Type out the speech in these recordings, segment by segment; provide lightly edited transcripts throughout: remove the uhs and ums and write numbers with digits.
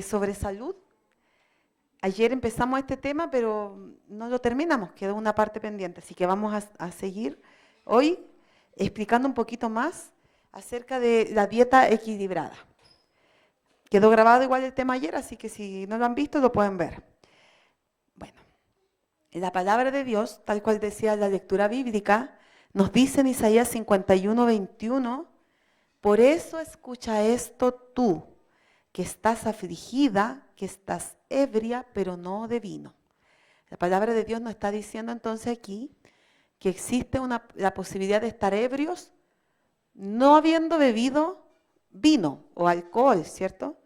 sobre salud. Ayer empezamos este tema, pero no lo terminamos, quedó una parte pendiente, así que vamos a seguir hoy explicando un poquito más acerca de la dieta equilibrada. Quedó grabado igual el tema ayer, así que si no lo han visto, lo pueden ver. Bueno, la palabra de Dios, tal cual decía la lectura bíblica, nos dice en Isaías 51:21, por eso escucha esto tú, que estás afligida, que estás ebria, pero no de vino. La palabra de Dios nos está diciendo entonces aquí que existe la posibilidad de estar ebrios no habiendo bebido vino o alcohol, ¿cierto?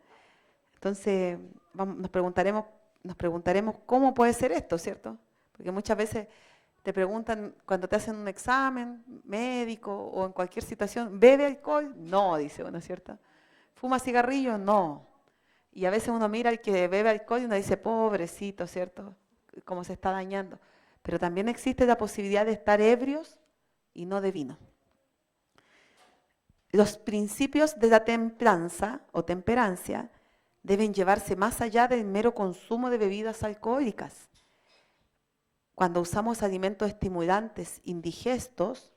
Entonces nos preguntaremos cómo puede ser esto, ¿cierto? Porque muchas veces te preguntan cuando te hacen un examen médico o en cualquier situación, ¿bebe alcohol? No, dice uno, ¿cierto? ¿Fuma cigarrillo? No. Y a veces uno mira al que bebe alcohol y uno dice, pobrecito, ¿cierto? Cómo se está dañando. Pero también existe la posibilidad de estar ebrios y no de vino. Los principios de la templanza o temperancia deben llevarse más allá del mero consumo de bebidas alcohólicas. Cuando usamos alimentos estimulantes indigestos,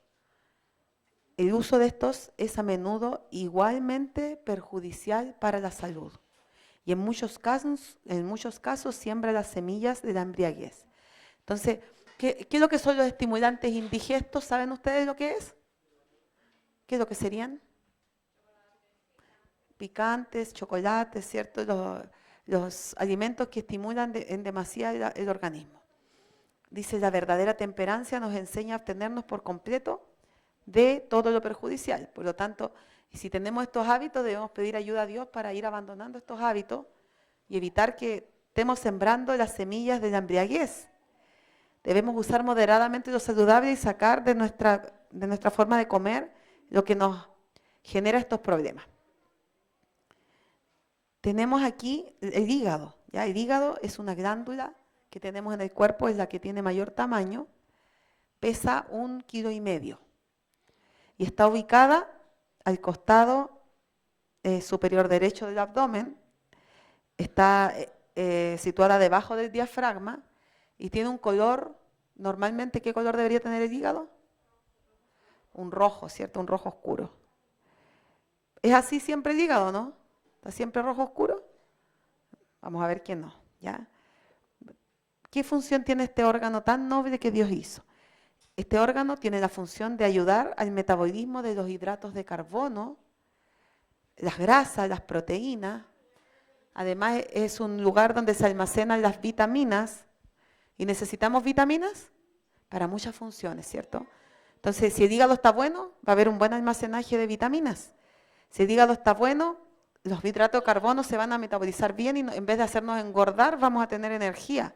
el uso de estos es a menudo igualmente perjudicial para la salud. Y en muchos casos siembra las semillas de la embriaguez. Entonces, ¿qué es lo que son los estimulantes indigestos? ¿Saben ustedes lo que es? ¿Qué es lo que serían? Picantes, chocolates, ¿cierto? Los alimentos que estimulan en demasía el organismo. Dice, la verdadera temperancia nos enseña a abstenernos por completo de todo lo perjudicial. Por lo tanto, si tenemos estos hábitos, debemos pedir ayuda a Dios para ir abandonando estos hábitos y evitar que estemos sembrando las semillas de la embriaguez. Debemos usar moderadamente lo saludable y sacar de nuestra forma de comer lo que nos genera estos problemas. Tenemos aquí el hígado. ¿Ya? El hígado es una glándula que tenemos en el cuerpo, es la que tiene mayor tamaño, pesa 1,5 kilos y está ubicada al costado superior derecho del abdomen, está situada debajo del diafragma y tiene un color, normalmente, ¿qué color debería tener el hígado? Un rojo, ¿cierto? Un rojo oscuro. ¿Es así siempre el hígado, no? ¿Está siempre rojo oscuro? Vamos a ver quién no, ¿ya? ¿Qué función tiene este órgano tan noble que Dios hizo? Este órgano tiene la función de ayudar al metabolismo de los hidratos de carbono, las grasas, las proteínas. Además, es un lugar donde se almacenan las vitaminas. ¿Y necesitamos vitaminas? Para muchas funciones, ¿cierto? Entonces, si el hígado está bueno, va a haber un buen almacenaje de vitaminas. Si el hígado está bueno, los hidratos de carbono se van a metabolizar bien y en vez de hacernos engordar, vamos a tener energía.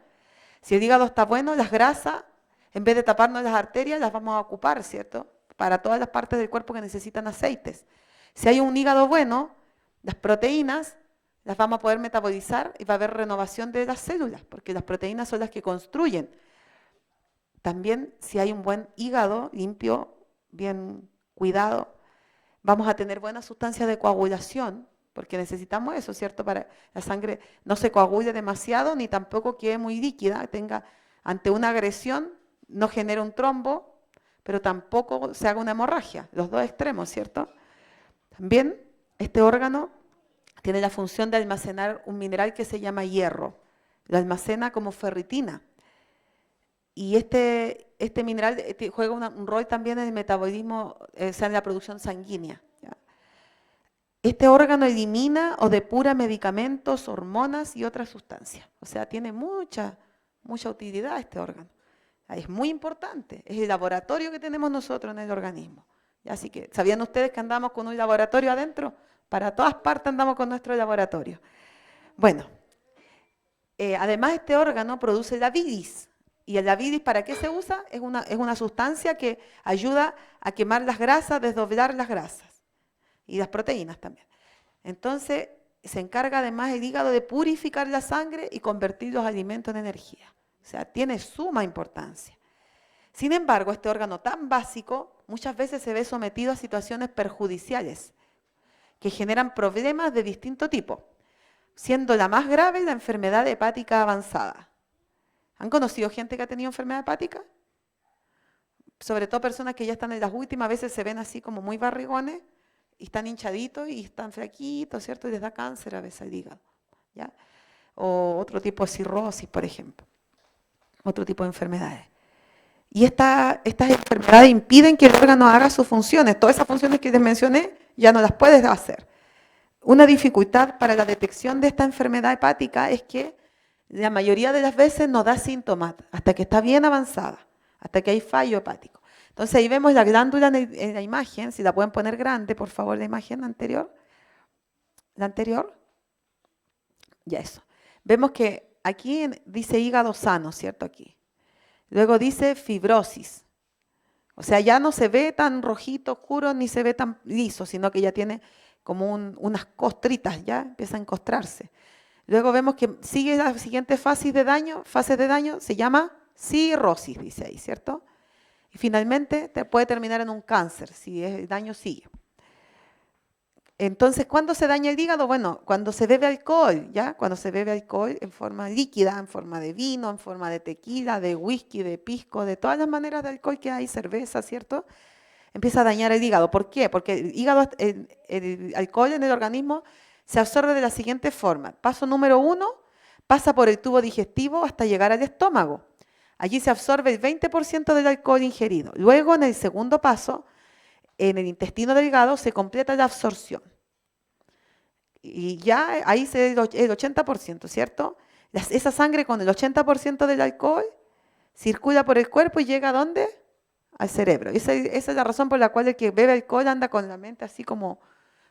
Si el hígado está bueno, las grasas, en vez de taparnos las arterias, las vamos a ocupar, ¿cierto? Para todas las partes del cuerpo que necesitan aceites. Si hay un hígado bueno, las proteínas las vamos a poder metabolizar y va a haber renovación de las células, porque las proteínas son las que construyen. También, si hay un buen hígado limpio, bien cuidado, vamos a tener buenas sustancias de coagulación, porque necesitamos eso, ¿cierto? Para la sangre no se coagule demasiado, ni tampoco quede muy líquida, ante una agresión, no genere un trombo, pero tampoco se haga una hemorragia, los dos extremos, ¿cierto? También este órgano tiene la función de almacenar un mineral que se llama hierro, lo almacena como ferritina. Y este mineral juega un rol también en el metabolismo, o sea, en la producción sanguínea. ¿Ya? Este órgano elimina o depura medicamentos, hormonas y otras sustancias. O sea, tiene mucha utilidad este órgano. Es muy importante, es el laboratorio que tenemos nosotros en el organismo. ¿Ya? Así que, ¿sabían ustedes que andamos con un laboratorio adentro? Para todas partes andamos con nuestro laboratorio. Bueno, además este órgano produce la bilis. ¿Y la bilis para qué se usa? Es una sustancia que ayuda a quemar las grasas, desdoblar las grasas. Y las proteínas también. Entonces, se encarga además el hígado de purificar la sangre y convertir los alimentos en energía. O sea, tiene suma importancia. Sin embargo, este órgano tan básico muchas veces se ve sometido a situaciones perjudiciales que generan problemas de distinto tipo. O siendo la más grave la enfermedad hepática avanzada. ¿Han conocido gente que ha tenido enfermedad hepática? Sobre todo personas que ya están en las últimas, a veces se ven así como muy barrigones, y están hinchaditos y están flaquitos, ¿cierto? Y les da cáncer a veces al hígado, ¿ya? O otro tipo de cirrosis, por ejemplo. Otro tipo de enfermedades. Y estas enfermedades impiden que el órgano haga sus funciones. Todas esas funciones que les mencioné ya no las puedes hacer. Una dificultad para la detección de esta enfermedad hepática es que la mayoría de las veces no da síntomas hasta que está bien avanzada, hasta que hay fallo hepático. Entonces ahí vemos la glándula en la imagen, si la pueden poner grande, por favor, la imagen anterior. La anterior. Ya eso. Vemos que aquí dice hígado sano, ¿cierto? Aquí. Luego dice fibrosis. O sea, ya no se ve tan rojito, oscuro, ni se ve tan liso, sino que ya tiene como unas costritas, ya empieza a encostrarse. Luego vemos que sigue la siguiente fase de daño, se llama cirrosis, dice ahí, ¿cierto? Y finalmente puede terminar en un cáncer, si el daño sigue. Entonces, ¿cuándo se daña el hígado? Bueno, cuando se bebe alcohol, ¿ya? Cuando se bebe alcohol en forma líquida, en forma de vino, en forma de tequila, de whisky, de pisco, de todas las maneras de alcohol que hay, cerveza, ¿cierto? Empieza a dañar el hígado. ¿Por qué? Porque el hígado, el alcohol en el organismo se absorbe de la siguiente forma. Paso número 1, pasa por el tubo digestivo hasta llegar al estómago. Allí se absorbe el 20% del alcohol ingerido. Luego, en el segundo paso, en el intestino delgado se completa la absorción. Y ya ahí se el 80%, ¿cierto? Esa sangre con el 80% del alcohol circula por el cuerpo y llega ¿a dónde? Al cerebro. Esa es la razón por la cual el que bebe alcohol anda con la mente así como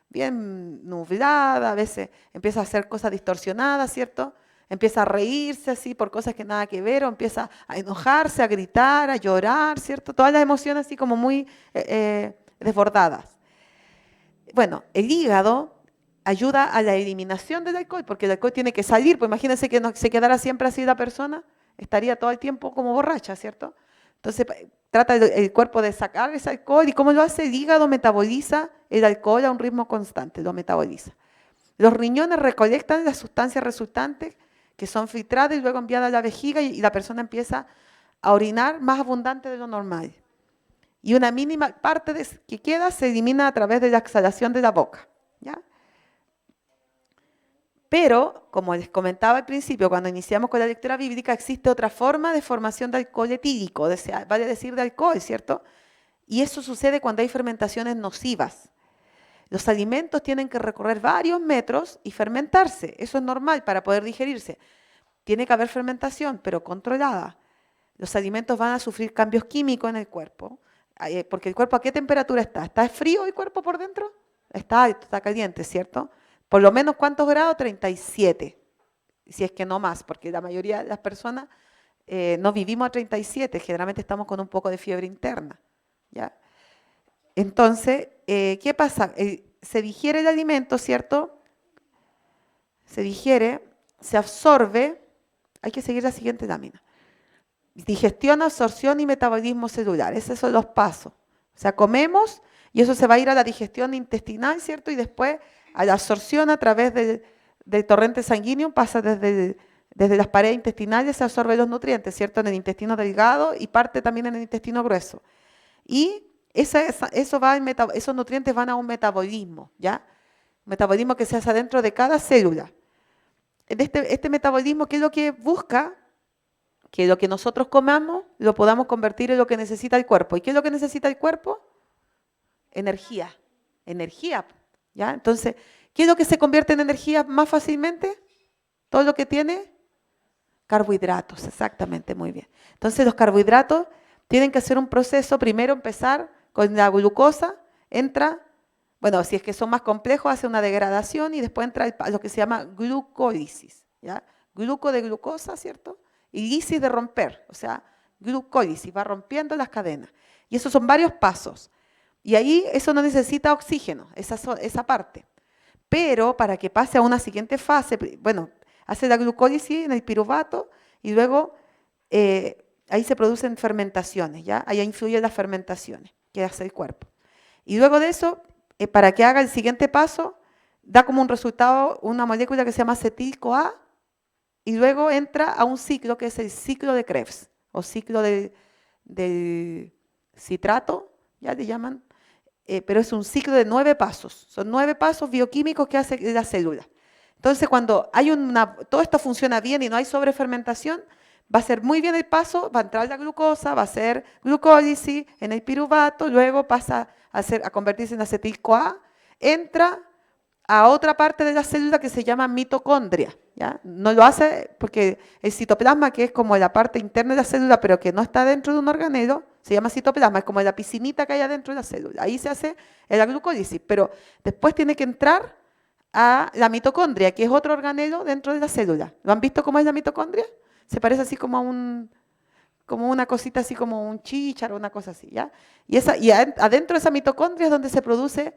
bien nublada, a veces empieza a hacer cosas distorsionadas, ¿cierto? Empieza a reírse así por cosas que nada que ver, o empieza a enojarse, a gritar, a llorar, ¿cierto? Todas las emociones así como muy desbordadas. Bueno, el hígado ayuda a la eliminación del alcohol, porque el alcohol tiene que salir, pues imagínense que no se quedara siempre así la persona, estaría todo el tiempo como borracha, ¿cierto? Entonces trata el cuerpo de sacar ese alcohol, y ¿cómo lo hace? El hígado metaboliza el alcohol a un ritmo constante, lo metaboliza. Los riñones recolectan las sustancias resultantes que son filtradas y luego enviadas a la vejiga, y la persona empieza a orinar más abundante de lo normal. Y una mínima parte que queda se elimina a través de la exhalación de la boca, ¿ya? Pero, como les comentaba al principio, cuando iniciamos con la lectura bíblica, existe otra forma de formación de alcohol etílico, vale decir de alcohol, ¿cierto? Y eso sucede cuando hay fermentaciones nocivas. Los alimentos tienen que recorrer varios metros y fermentarse. Eso es normal para poder digerirse. Tiene que haber fermentación, pero controlada. Los alimentos van a sufrir cambios químicos en el cuerpo, porque el cuerpo, ¿a qué temperatura está? ¿Está frío el cuerpo por dentro? Está alto, está caliente, ¿cierto? Por lo menos, ¿cuántos grados? 37, si es que no más, porque la mayoría de las personas no vivimos a 37, generalmente estamos con un poco de fiebre interna, ¿ya? Entonces, ¿qué pasa? Se digiere el alimento, ¿cierto? Se digiere, se absorbe, hay que seguir la siguiente lámina. Digestión, absorción y metabolismo celular, esos son los pasos. O sea, comemos y eso se va a ir a la digestión intestinal, ¿cierto? Y después a la absorción a través del torrente sanguíneo, pasa desde las paredes intestinales, se absorben los nutrientes, ¿cierto? En el intestino delgado y parte también en el intestino grueso. Y esos nutrientes van a un metabolismo, ¿ya? Un metabolismo que se hace dentro de cada célula. Este metabolismo, ¿qué es lo que busca? Que lo que nosotros comamos lo podamos convertir en lo que necesita el cuerpo. ¿Y qué es lo que necesita el cuerpo? Energía. Energía, ¿ya? Entonces, ¿qué es lo que se convierte en energía más fácilmente? Todo lo que tiene carbohidratos, exactamente, muy bien. Entonces, los carbohidratos tienen que hacer un proceso, primero empezar con la glucosa, bueno, si es que son más complejos, hace una degradación y después entra lo que se llama glucólisis, ¿ya? Gluco de glucosa, ¿cierto? Y lisis de romper, o sea, glucólisis, va rompiendo las cadenas. Y esos son varios pasos. Y ahí eso no necesita oxígeno, esa parte. Pero para que pase a una siguiente fase, bueno, hace la glucólisis en el piruvato y luego ahí se producen fermentaciones, ¿ya? Ahí influyen las fermentaciones que hace el cuerpo. Y luego de eso, para que haga el siguiente paso, da como un resultado una molécula que se llama acetil-CoA y luego entra a un ciclo que es el ciclo de Krebs o ciclo del citrato, ya le llaman, pero es un ciclo de 9 pasos. Son 9 pasos bioquímicos que hace la célula. Entonces, cuando hay todo esto funciona bien y no hay sobrefermentación, va a ser muy bien el paso, va a entrar la glucosa, va a ser glucólisis en el piruvato, luego pasa a convertirse en acetil-CoA, entra a otra parte de la célula que se llama mitocondria, ¿ya? No lo hace porque el citoplasma, que es como la parte interna de la célula, pero que no está dentro de un organelo, se llama citoplasma, es como la piscinita que hay adentro de la célula. Ahí se hace la glucólisis, pero después tiene que entrar a la mitocondria, que es otro organelo dentro de la célula. ¿Lo han visto cómo es la mitocondria? Se parece así como como una cosita así como un chícharo, una cosa así, ¿ya? Y adentro de esa mitocondria es donde se produce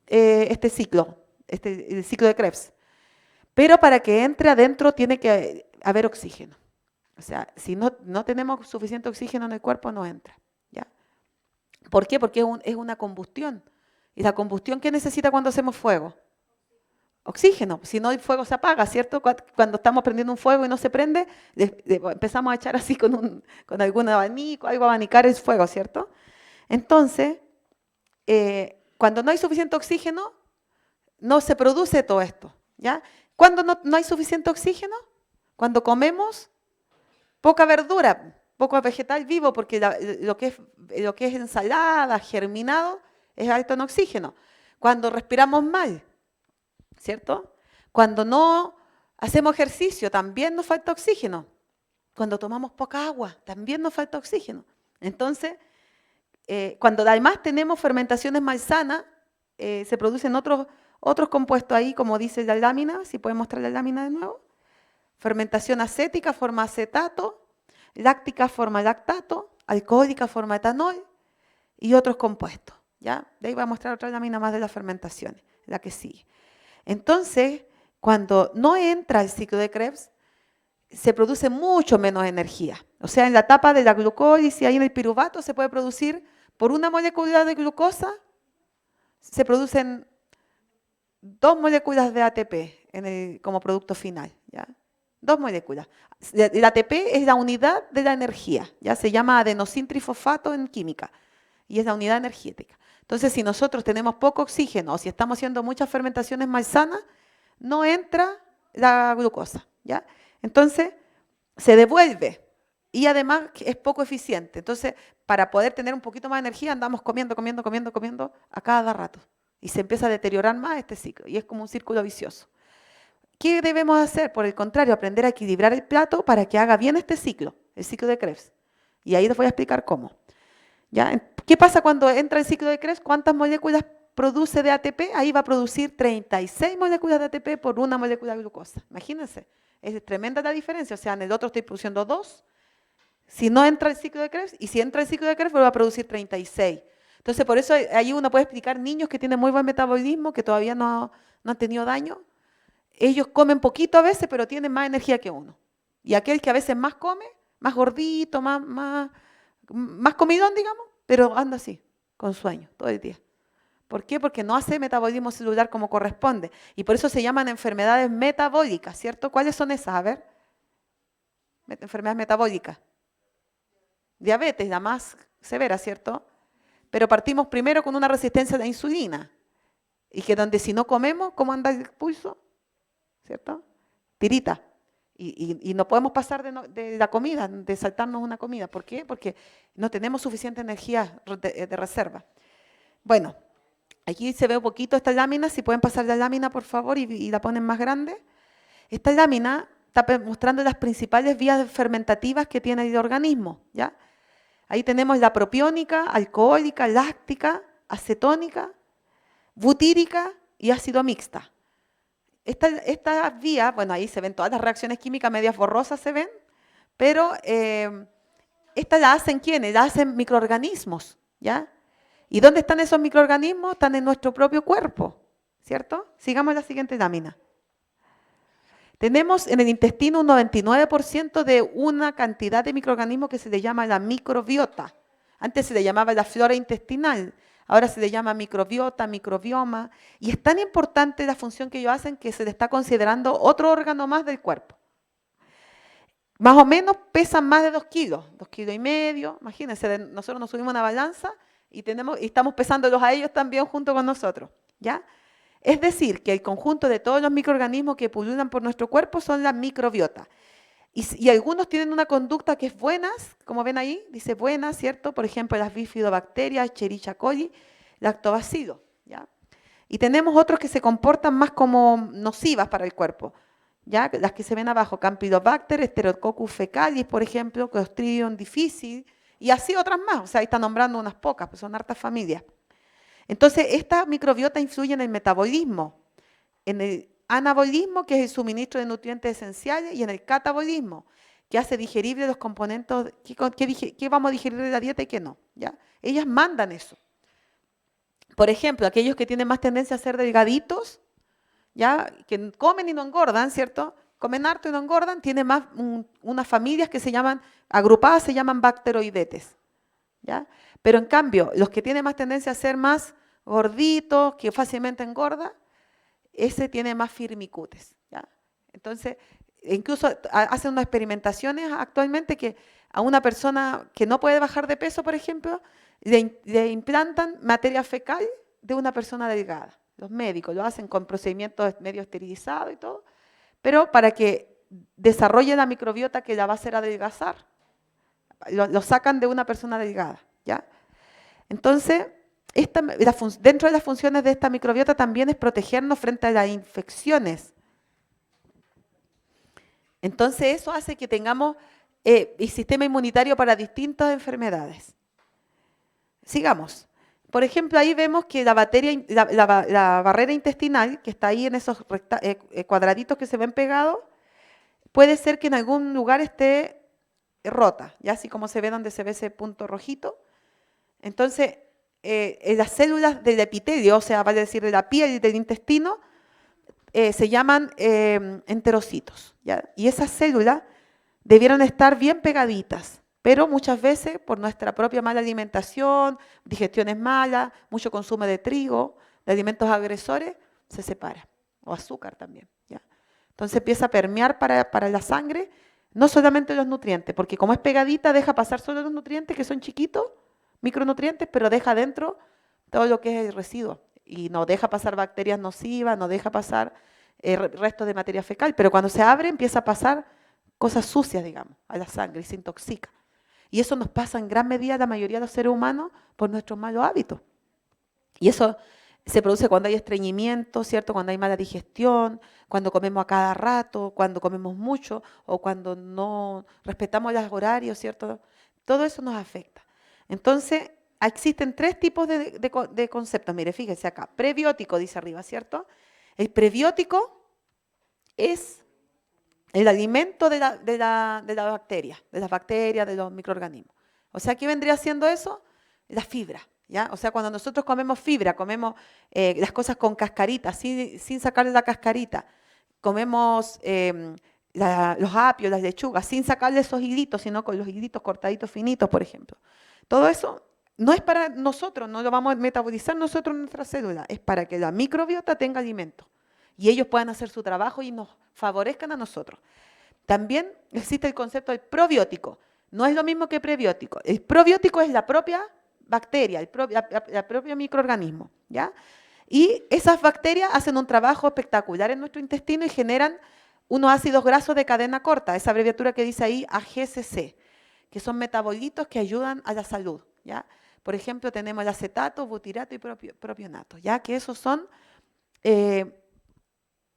este ciclo, el ciclo de Krebs. Pero para que entre adentro tiene que haber oxígeno. O sea, si no tenemos suficiente oxígeno en el cuerpo, no entra, ¿ya? ¿Por qué? Porque es una combustión. ¿Y la combustión qué necesita cuando hacemos fuego? Oxígeno, si no el fuego se apaga, ¿cierto? Cuando estamos prendiendo un fuego y no se prende, empezamos a echar así con algún abanico, algo a abanicar el fuego, ¿cierto? Entonces, cuando no hay suficiente oxígeno, no se produce todo esto, ¿ya? ¿Cuándo no hay suficiente oxígeno? Cuando comemos poca verdura, poco vegetal vivo, porque lo que es ensalada, germinado, es alto en oxígeno. Cuando respiramos mal, ¿cierto? Cuando no hacemos ejercicio, también nos falta oxígeno. Cuando tomamos poca agua, también nos falta oxígeno. Entonces, cuando además tenemos fermentaciones malsanas, se producen otros compuestos ahí, como dice la lámina, si pueden mostrar la lámina de nuevo. Fermentación acética forma acetato, láctica forma lactato, alcohólica forma etanol y otros compuestos, ¿ya? De ahí voy a mostrar otra lámina más de las fermentaciones, la que sigue. Entonces, cuando no entra el ciclo de Krebs, se produce mucho menos energía. O sea, en la etapa de la glucólisis, ahí en el piruvato, se puede producir, por una molécula de glucosa, se producen 2 moléculas de ATP como producto final, ¿ya? 2 moléculas. El ATP es la unidad de la energía, ya se llama adenosintrifosfato en química, y es la unidad energética. Entonces, si nosotros tenemos poco oxígeno o si estamos haciendo muchas fermentaciones malsanas, no entra la glucosa, ¿ya? Entonces, se devuelve y además es poco eficiente. Entonces, para poder tener un poquito más de energía, andamos comiendo a cada rato. Y se empieza a deteriorar más este ciclo y es como un círculo vicioso. ¿Qué debemos hacer? Por el contrario, aprender a equilibrar el plato para que haga bien este ciclo, el ciclo de Krebs. Y ahí les voy a explicar cómo. ¿Ya? ¿Qué pasa cuando entra el ciclo de Krebs? ¿Cuántas moléculas produce de ATP? Ahí va a producir 36 moléculas de ATP por una molécula de glucosa. Imagínense, es tremenda la diferencia. O sea, en el otro estoy produciendo 2. Si no entra el ciclo de Krebs, y si entra el ciclo de Krebs, va a producir 36. Entonces, por eso ahí uno puede explicar niños que tienen muy buen metabolismo, que todavía no han tenido daño. Ellos comen poquito a veces, pero tienen más energía que uno. Y aquel que a veces más come, más gordito, más comidón, digamos, pero anda así, con sueño, todo el día. ¿Por qué? Porque no hace metabolismo celular como corresponde. Y por eso se llaman enfermedades metabólicas, ¿cierto? ¿Cuáles son esas? A ver. Enfermedades metabólicas. Diabetes, la más severa, ¿cierto? Pero partimos primero con una resistencia a la insulina. Y que donde si no comemos, ¿cómo anda el pulso? ¿Cierto? Tirita. Y no podemos pasar de la comida, de saltarnos una comida. ¿Por qué? Porque no tenemos suficiente energía de reserva. Bueno, aquí se ve un poquito esta lámina. Si pueden pasar la lámina, por favor, y la ponen más grande. Esta lámina está mostrando las principales vías fermentativas que tiene el organismo, ¿ya? Ahí tenemos la propiónica, alcohólica, láctica, acetónica, butírica y ácido mixta. Estas vías, bueno, ahí se ven todas las reacciones químicas medias borrosas, se ven, pero estas las hacen ¿quiénes? Las hacen microorganismos, ¿ya? ¿Y dónde están esos microorganismos? Están en nuestro propio cuerpo, ¿cierto? Sigamos la siguiente lámina. Tenemos en el intestino un 99% de una cantidad de microorganismos que se le llama la microbiota. Antes se le llamaba la flora intestinal. Ahora se le llama microbiota, microbioma, y es tan importante la función que ellos hacen que se le está considerando otro órgano más del cuerpo. Más o menos pesan más de 2 kilos, 2,5 kilos. Imagínense, nosotros nos subimos a una balanza y estamos pesándolos a ellos también junto con nosotros, ¿ya? Es decir, que el conjunto de todos los microorganismos que pululan por nuestro cuerpo son la microbiota. Y algunos tienen una conducta que es buena, como ven ahí, dice buena, ¿cierto? Por ejemplo, las bifidobacterias, Escherichia coli, lactobacillus, ¿ya? Y tenemos otros que se comportan más como nocivas para el cuerpo, ¿ya? Las que se ven abajo, Campylobacter, Staphylococcus fecalis, por ejemplo, Clostridium difficile, y así otras más. O sea, ahí está nombrando unas pocas, pues son hartas familias. Entonces, esta microbiota influye en el metabolismo, en el anabolismo, que es el suministro de nutrientes esenciales, y en el catabolismo, que hace digerible los componentes, qué vamos a digerir de la dieta y qué no, ¿ya? Ellas mandan eso. Por ejemplo, aquellos que tienen más tendencia a ser delgaditos, ¿ya? Que comen y no engordan, ¿cierto? Comen harto y no engordan, tienen más unas familias que se llaman, agrupadas se llaman bacteroidetes, ¿ya? Pero en cambio, los que tienen más tendencia a ser más gorditos, que fácilmente engorda, ese tiene más firmicutes, ¿ya? Entonces, incluso hacen unas experimentaciones actualmente que a una persona que no puede bajar de peso, por ejemplo, le implantan materia fecal de una persona delgada. Los médicos lo hacen con procedimientos medio esterilizados y todo, pero para que desarrolle la microbiota que la va a hacer adelgazar, lo sacan de una persona delgada, ¿ya? Entonces, dentro de las funciones de esta microbiota también es protegernos frente a las infecciones. Entonces, eso hace que tengamos el sistema inmunitario para distintas enfermedades. Sigamos. Por ejemplo, ahí vemos que la barrera intestinal, que está ahí en esos cuadraditos que se ven pegados, puede ser que en algún lugar esté rota, ya así como se ve donde se ve ese punto rojito. Entonces, las células del epitelio, o sea, vale decir de la piel y del intestino, se llaman enterocitos, ¿ya? Y esas células debieron estar bien pegaditas, pero muchas veces por nuestra propia mala alimentación, digestiones malas, mucho consumo de trigo, de alimentos agresores, se separa, o azúcar también, ¿ya? Entonces empieza a permear para la sangre, no solamente los nutrientes, porque como es pegadita deja pasar solo los nutrientes que son chiquitos, micronutrientes, pero deja dentro todo lo que es el residuo y no deja pasar bacterias nocivas, no deja pasar restos de materia fecal, pero cuando se abre empieza a pasar cosas sucias, digamos, a la sangre y se intoxica. Y eso nos pasa en gran medida a la mayoría de los seres humanos por nuestros malos hábitos. Y eso se produce cuando hay estreñimiento, ¿cierto? Cuando hay mala digestión, cuando comemos a cada rato, cuando comemos mucho o cuando no respetamos los horarios, ¿cierto? Todo eso nos afecta. Entonces, existen 3 tipos de conceptos. Mire, fíjese acá. Prebiótico, dice arriba, ¿cierto? El prebiótico es el alimento de la bacteria, de las bacterias, de los microorganismos. O sea, ¿qué vendría siendo eso? La fibra, ¿ya? O sea, cuando nosotros comemos fibra, comemos las cosas con cascarita, sin sacarle la cascarita, comemos los apios, las lechugas, sin sacarle esos hilitos, sino con los hilitos cortaditos finitos, por ejemplo. Todo eso no es para nosotros, no lo vamos a metabolizar nosotros en nuestra célula, es para que la microbiota tenga alimento y ellos puedan hacer su trabajo y nos favorezcan a nosotros. También existe el concepto del probiótico, no es lo mismo que prebiótico. El probiótico es la propia bacteria, el propio microorganismo, ¿ya? Y esas bacterias hacen un trabajo espectacular en nuestro intestino y generan unos ácidos grasos de cadena corta, esa abreviatura que dice ahí AGCC, que son metabolitos que ayudan a la salud, ¿ya? Por ejemplo, tenemos el acetato, butirato y propionato, ¿ya? Que esos son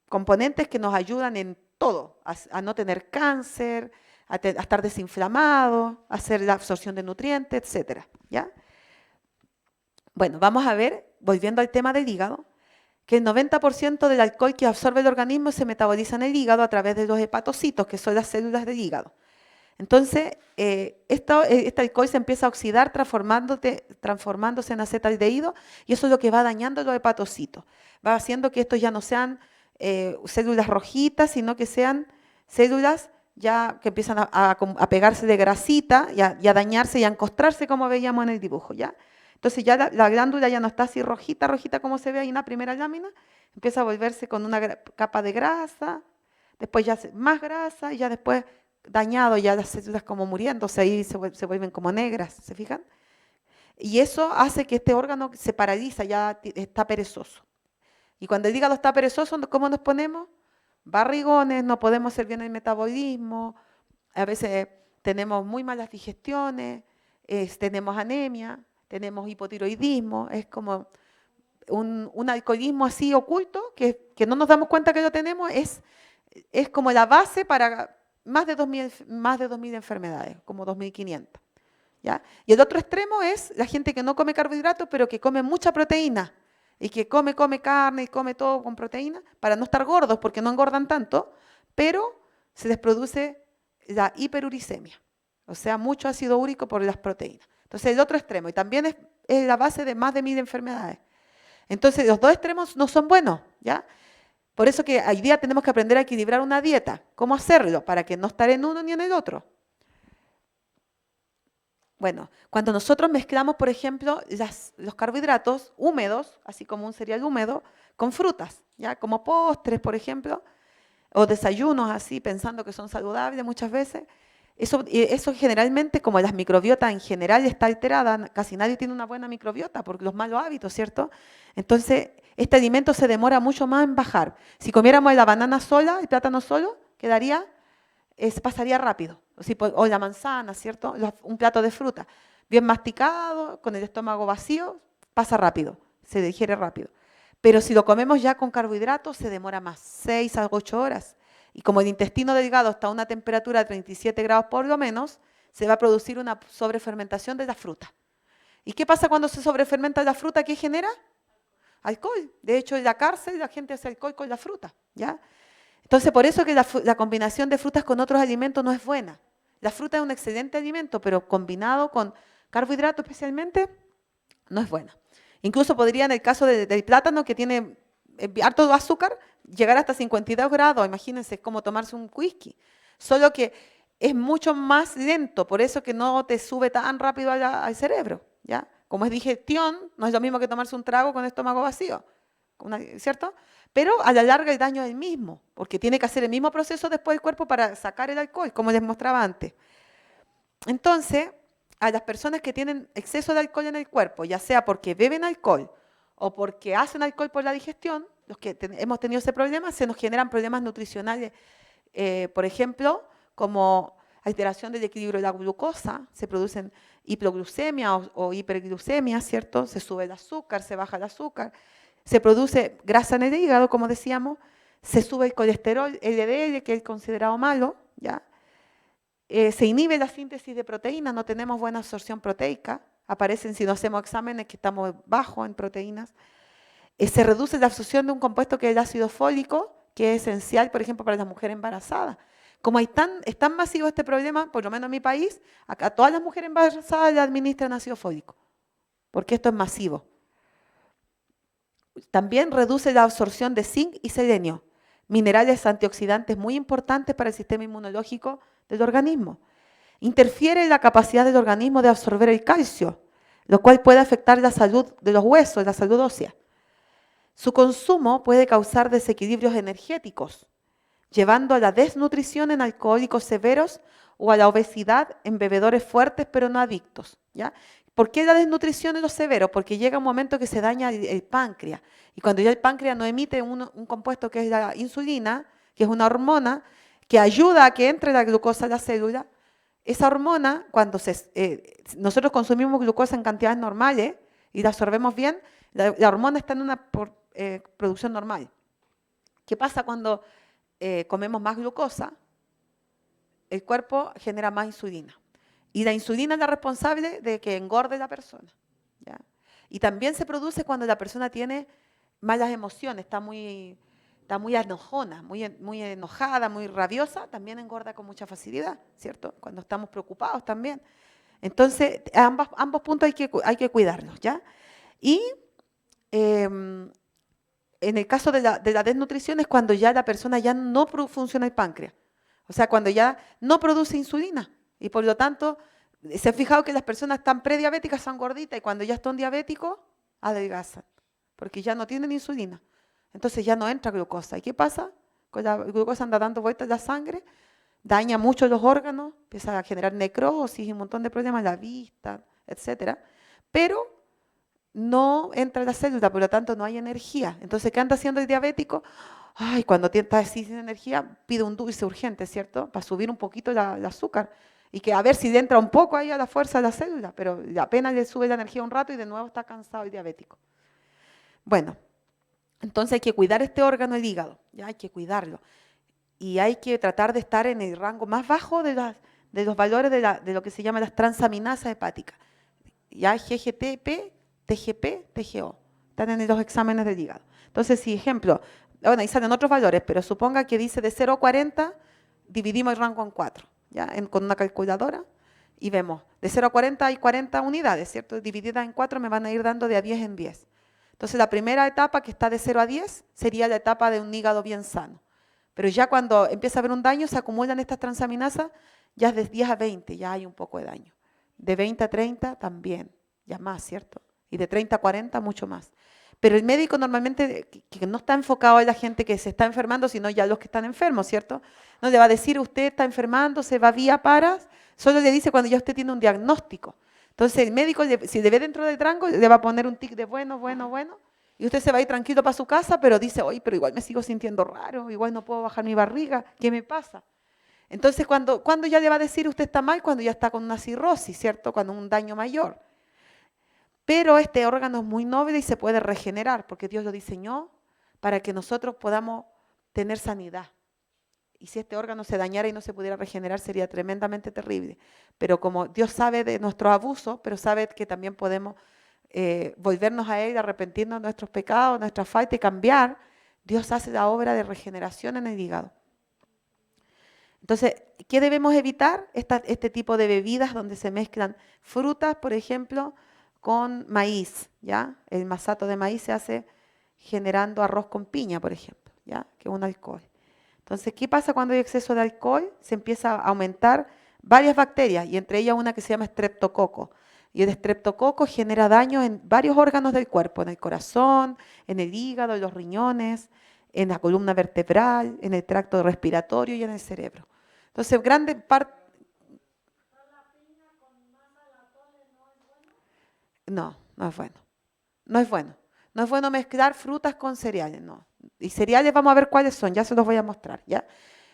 componentes que nos ayudan en todo, a no tener cáncer, a estar desinflamado, a hacer la absorción de nutrientes, etcétera, ¿ya? Bueno, vamos a ver, volviendo al tema del hígado, que el 90% del alcohol que absorbe el organismo se metaboliza en el hígado a través de los hepatocitos, que son las células del hígado. Entonces, este alcohol se empieza a oxidar transformándose en acetaldehído y eso es lo que va dañando los hepatocitos. Va haciendo que estos ya no sean células rojitas, sino que sean células ya que empiezan a pegarse de grasita y a dañarse y a encostrarse, como veíamos en el dibujo, ¿ya? Entonces ya la glándula ya no está así rojita, rojita como se ve ahí en la primera lámina, empieza a volverse con una capa de grasa, después ya más grasa y ya después dañado, ya las células como muriéndose, ahí se vuelven como negras, ¿se fijan? Y eso hace que este órgano se paraliza, ya está perezoso. Y cuando el hígado está perezoso, ¿cómo nos ponemos? Barrigones, no podemos hacer bien el metabolismo, a veces tenemos muy malas digestiones, tenemos anemia, tenemos hipotiroidismo, es como un alcoholismo así oculto que no nos damos cuenta que lo tenemos, es como la base para más de 2.000 enfermedades, como 2.500. ¿Ya? Y el otro extremo es la gente que no come carbohidratos, pero que come mucha proteína y que come carne y come todo con proteína para no estar gordos, porque no engordan tanto, pero se les produce la hiperuricemia, o sea, mucho ácido úrico por las proteínas. Entonces, el otro extremo, y también es la base de más de 1.000 enfermedades. Entonces, los dos extremos no son buenos, ¿ya? Por eso que hoy día tenemos que aprender a equilibrar una dieta. ¿Cómo hacerlo? Para que no estar en uno ni en el otro. Bueno, cuando nosotros mezclamos, por ejemplo, los carbohidratos húmedos, así como un cereal húmedo, con frutas, ¿ya? Como postres, por ejemplo, o desayunos así, pensando que son saludables muchas veces, eso generalmente, como la microbiota en general está alterada, casi nadie tiene una buena microbiota por los malos hábitos, ¿cierto? Entonces, este alimento se demora mucho más en bajar. Si comiéramos la banana sola, el plátano solo, pasaría rápido. O la manzana, ¿cierto? Un plato de fruta, bien masticado, con el estómago vacío, pasa rápido, se digiere rápido. Pero si lo comemos ya con carbohidratos, se demora más, 6 a 8 horas. Y como el intestino delgado está a una temperatura de 37 grados por lo menos, se va a producir una sobrefermentación de la fruta. ¿Y qué pasa cuando se sobrefermenta la fruta? ¿Qué genera? Alcohol. De hecho, en la cárcel la gente hace alcohol con la fruta, ¿ya? Entonces, por eso que la combinación de frutas con otros alimentos no es buena. La fruta es un excelente alimento, pero combinado con carbohidratos especialmente, no es buena. Incluso podría, en el caso del plátano, que tiene harto azúcar, llegar hasta 52 grados. Imagínense, es como tomarse un whisky. Solo que es mucho más lento, por eso que no te sube tan rápido al cerebro, ¿ya? Como es digestión, no es lo mismo que tomarse un trago con estómago vacío, ¿cierto? Pero a la larga el daño es el mismo, porque tiene que hacer el mismo proceso después del cuerpo para sacar el alcohol, como les mostraba antes. Entonces, a las personas que tienen exceso de alcohol en el cuerpo, ya sea porque beben alcohol o porque hacen alcohol por la digestión, los que hemos tenido ese problema, se nos generan problemas nutricionales, por ejemplo, como alteración del equilibrio de la glucosa, se producen hipoglucemia o hiperglucemia, ¿cierto? Se sube el azúcar, se baja el azúcar, se produce grasa en el hígado, como decíamos, se sube el colesterol LDL, que es considerado malo, ¿ya? Se inhibe la síntesis de proteínas, no tenemos buena absorción proteica, aparecen si no hacemos exámenes que estamos bajos en proteínas. Se reduce la absorción de un compuesto que es el ácido fólico, que es esencial, por ejemplo, para las mujeres embarazadas. Como es tan masivo este problema, por lo menos en mi país, a todas las mujeres embarazadas le administran ácido fólico, porque esto es masivo. También reduce la absorción de zinc y selenio, minerales antioxidantes muy importantes para el sistema inmunológico del organismo. Interfiere en la capacidad del organismo de absorber el calcio, lo cual puede afectar la salud de los huesos, la salud ósea. Su consumo puede causar desequilibrios energéticos, llevando a la desnutrición en alcohólicos severos o a la obesidad en bebedores fuertes pero no adictos, ¿ya? ¿Por qué la desnutrición en los severos? Porque llega un momento que se daña el páncreas. Y cuando ya el páncreas no emite un compuesto que es la insulina, que es una hormona, que ayuda a que entre la glucosa a la célula, esa hormona, cuando nosotros consumimos glucosa en cantidades normales y la absorbemos bien, la hormona está en una producción normal. ¿Qué pasa cuando comemos más glucosa? El cuerpo genera más insulina. Y la insulina es la responsable de que engorde la persona, ¿ya? Y también se produce cuando la persona tiene malas emociones, está muy enojona, muy enojada, muy rabiosa, también engorda con mucha facilidad, ¿cierto? Cuando estamos preocupados también. Entonces, ambos puntos hay que cuidarlos, ¿ya? Y en el caso de la desnutrición es cuando ya la persona ya no funciona el páncreas. O sea, cuando ya no produce insulina y por lo tanto ¿Se han fijado que las personas están prediabéticas son gorditas y cuando ya están diabéticos, adelgazan? Porque ya no tienen insulina. Entonces ya no entra glucosa. ¿Y qué pasa? Con la glucosa anda dando vueltas en la sangre, daña mucho los órganos, empieza a generar necrosis y un montón de problemas en la vista, etcétera. Pero no entra la célula, por lo tanto no hay energía. Entonces, ¿qué anda haciendo el diabético? Ay, cuando está así sin energía, pide un dulce urgente, ¿cierto? Para subir un poquito el azúcar. Y que a ver si le entra un poco ahí a la fuerza de la célula, pero apenas le sube la energía un rato y de nuevo está cansado el diabético. Bueno, entonces hay que cuidar este órgano, el hígado, ya hay que cuidarlo. Y hay que tratar de estar en el rango más bajo de los valores de lo que se llama las transaminasas hepáticas. Ya GGTP, TGP, TGO. Están en los exámenes del hígado. Entonces, si ejemplo, bueno, ahí salen otros valores, pero suponga que dice de 0 a 40, dividimos el rango en 4, ¿ya? Con una calculadora, y vemos, de 0 a 40 hay 40 unidades, ¿cierto? Divididas en 4 me van a ir dando de a 10 en 10. Entonces, la primera etapa, que está de 0 a 10, sería la etapa de un hígado bien sano. Pero ya cuando empieza a haber un daño, se acumulan estas transaminasas, ya de 10 a 20 ya hay un poco de daño. De 20 a 30 también, ya más, ¿cierto? Y de 30 a 40 mucho más. Pero el médico normalmente, que no está enfocado en la gente que se está enfermando, sino ya los que están enfermos, ¿cierto? No le va a decir, usted está enfermando, se va vía paras, solo le dice cuando ya usted tiene un diagnóstico. Entonces el médico, si le ve dentro del rango, le va a poner un tic de bueno, bueno, bueno, y usted se va a ir tranquilo para su casa, pero dice, oye, pero igual me sigo sintiendo raro, igual no puedo bajar mi barriga, ¿qué me pasa? Entonces, ¿cuándo ya le va a decir usted está mal? Cuando ya está con una cirrosis, ¿cierto? Cuando un daño mayor. Pero este órgano es muy noble y se puede regenerar, porque Dios lo diseñó para que nosotros podamos tener sanidad. Y si este órgano se dañara y no se pudiera regenerar, sería tremendamente terrible. Pero como Dios sabe de nuestros abusos, pero sabe que también podemos volvernos a Él, arrepentirnos de nuestros pecados, nuestras faltas y cambiar, Dios hace la obra de regeneración en el hígado. Entonces, ¿qué debemos evitar? Este tipo de bebidas donde se mezclan frutas, por ejemplo, con maíz, ¿ya? El masato de maíz se hace generando arroz con piña, por ejemplo, ¿ya? Que es un alcohol. Entonces, ¿qué pasa cuando hay exceso de alcohol? Se empieza a aumentar varias bacterias y entre ellas una que se llama estreptococo. Y el estreptococo genera daño en varios órganos del cuerpo, en el corazón, en el hígado, en los riñones, en la columna vertebral, en el tracto respiratorio y en el cerebro. Entonces, grande parte... No, no es bueno. No es bueno. No es bueno mezclar frutas con cereales, no. Y cereales vamos a ver cuáles son, ya se los voy a mostrar, ¿ya?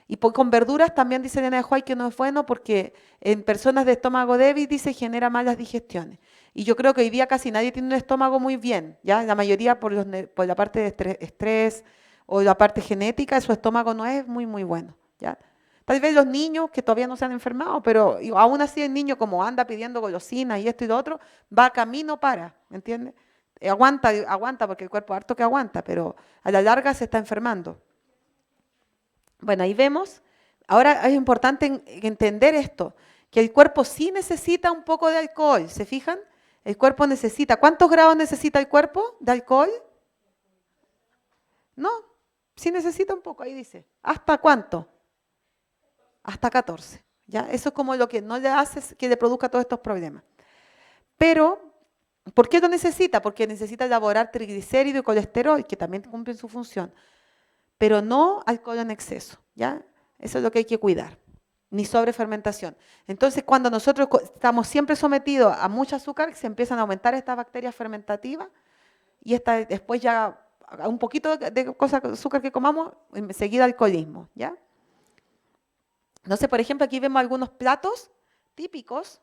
Y con verduras también dice Elena de White que no es bueno porque en personas de estómago débil dice genera malas digestiones. Y yo creo que hoy día casi nadie tiene un estómago muy bien, ¿ya? La mayoría por la parte de estrés o la parte genética, su estómago no es muy, muy bueno, ¿ya? Tal vez los niños que todavía no se han enfermado, pero aún así el niño como anda pidiendo golosinas y esto y lo otro, va camino para, ¿me entiendes? Aguanta porque el cuerpo harto que aguanta, pero a la larga se está enfermando. Bueno, ahí vemos, ahora es importante entender esto, que el cuerpo sí necesita un poco de alcohol, ¿se fijan? El cuerpo necesita, ¿cuántos grados necesita el cuerpo de alcohol? No, sí necesita un poco, ahí dice. ¿Hasta cuánto? Hasta 14. ¿Ya? Eso es como lo que no le hace que le produzca todos estos problemas. Pero, ¿por qué lo necesita? Porque necesita elaborar triglicéridos y colesterol, que también cumplen su función. Pero no alcohol en exceso, ¿ya? Eso es lo que hay que cuidar, ni sobrefermentación. Entonces, cuando nosotros estamos siempre sometidos a mucho azúcar, se empiezan a aumentar estas bacterias fermentativas y después ya un poquito de azúcar que comamos, enseguida alcoholismo, ¿ya? Entonces, por ejemplo, aquí vemos algunos platos típicos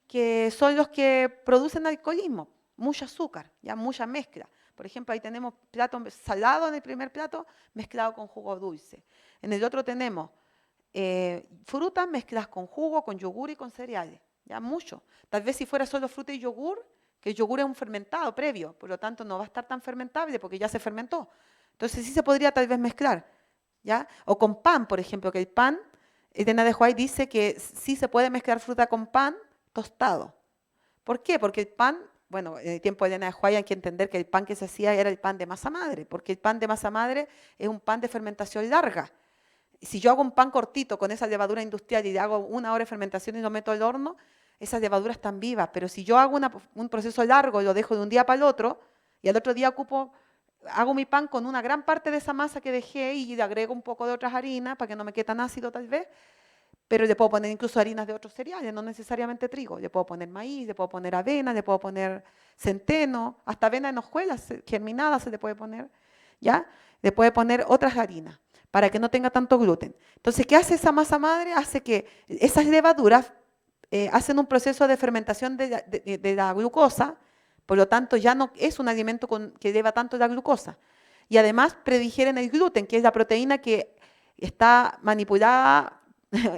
que son los que producen alcoholismo, mucho azúcar, ya mucha mezcla. Por ejemplo, ahí tenemos plato salado en el primer plato mezclado con jugo dulce. En el otro tenemos frutas mezcladas con jugo, con yogur y con cereales. Ya mucho. Tal vez si fuera solo fruta y yogur, que el yogur es un fermentado previo, por lo tanto no va a estar tan fermentable porque ya se fermentó. Entonces sí se podría tal vez mezclar. ¿Ya? O con pan, por ejemplo, que el pan, Elena de White dice que sí se puede mezclar fruta con pan tostado. ¿Por qué? Porque el pan, bueno, en el tiempo de Elena de White hay que entender que el pan que se hacía era el pan de masa madre, porque el pan de masa madre es un pan de fermentación larga. Si yo hago un pan cortito con esa levadura industrial y le hago 1 hora de fermentación y lo meto al horno, esas levaduras están vivas, pero si yo hago un proceso largo, lo dejo de un día para el otro, y al otro día hago mi pan con una gran parte de esa masa que dejé y le agrego un poco de otras harinas para que no me quede tan ácido tal vez, pero le puedo poner incluso harinas de otros cereales, no necesariamente trigo. Le puedo poner maíz, le puedo poner avena, le puedo poner centeno, hasta avena en hojuelas germinada se le puede poner, ¿ya? Le puede poner otras harinas para que no tenga tanto gluten. Entonces, ¿qué hace esa masa madre? Hace que esas levaduras hacen un proceso de fermentación de la glucosa, por lo tanto ya no es un alimento que lleva tanto la glucosa. Y además predigieren el gluten, que es la proteína que está manipulada,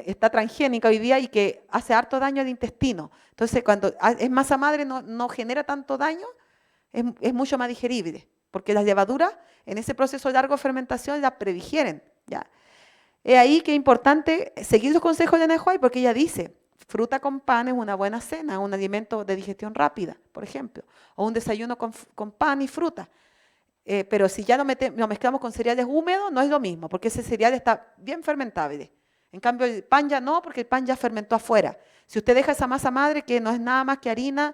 está transgénica hoy día y que hace harto daño al intestino. Entonces, cuando es masa madre no genera tanto daño, es mucho más digerible, porque las levaduras en ese proceso largo de fermentación las predigieren. ¿Ya? Es ahí que es importante seguir los consejos de Ana White, porque ella dice, fruta con pan es una buena cena, un alimento de digestión rápida, por ejemplo, o un desayuno con pan y fruta. Pero si ya lo mezclamos con cereales húmedos, no es lo mismo, porque ese cereal está bien fermentable. En cambio, el pan ya no, porque el pan ya fermentó afuera. Si usted deja esa masa madre, que no es nada más que harina,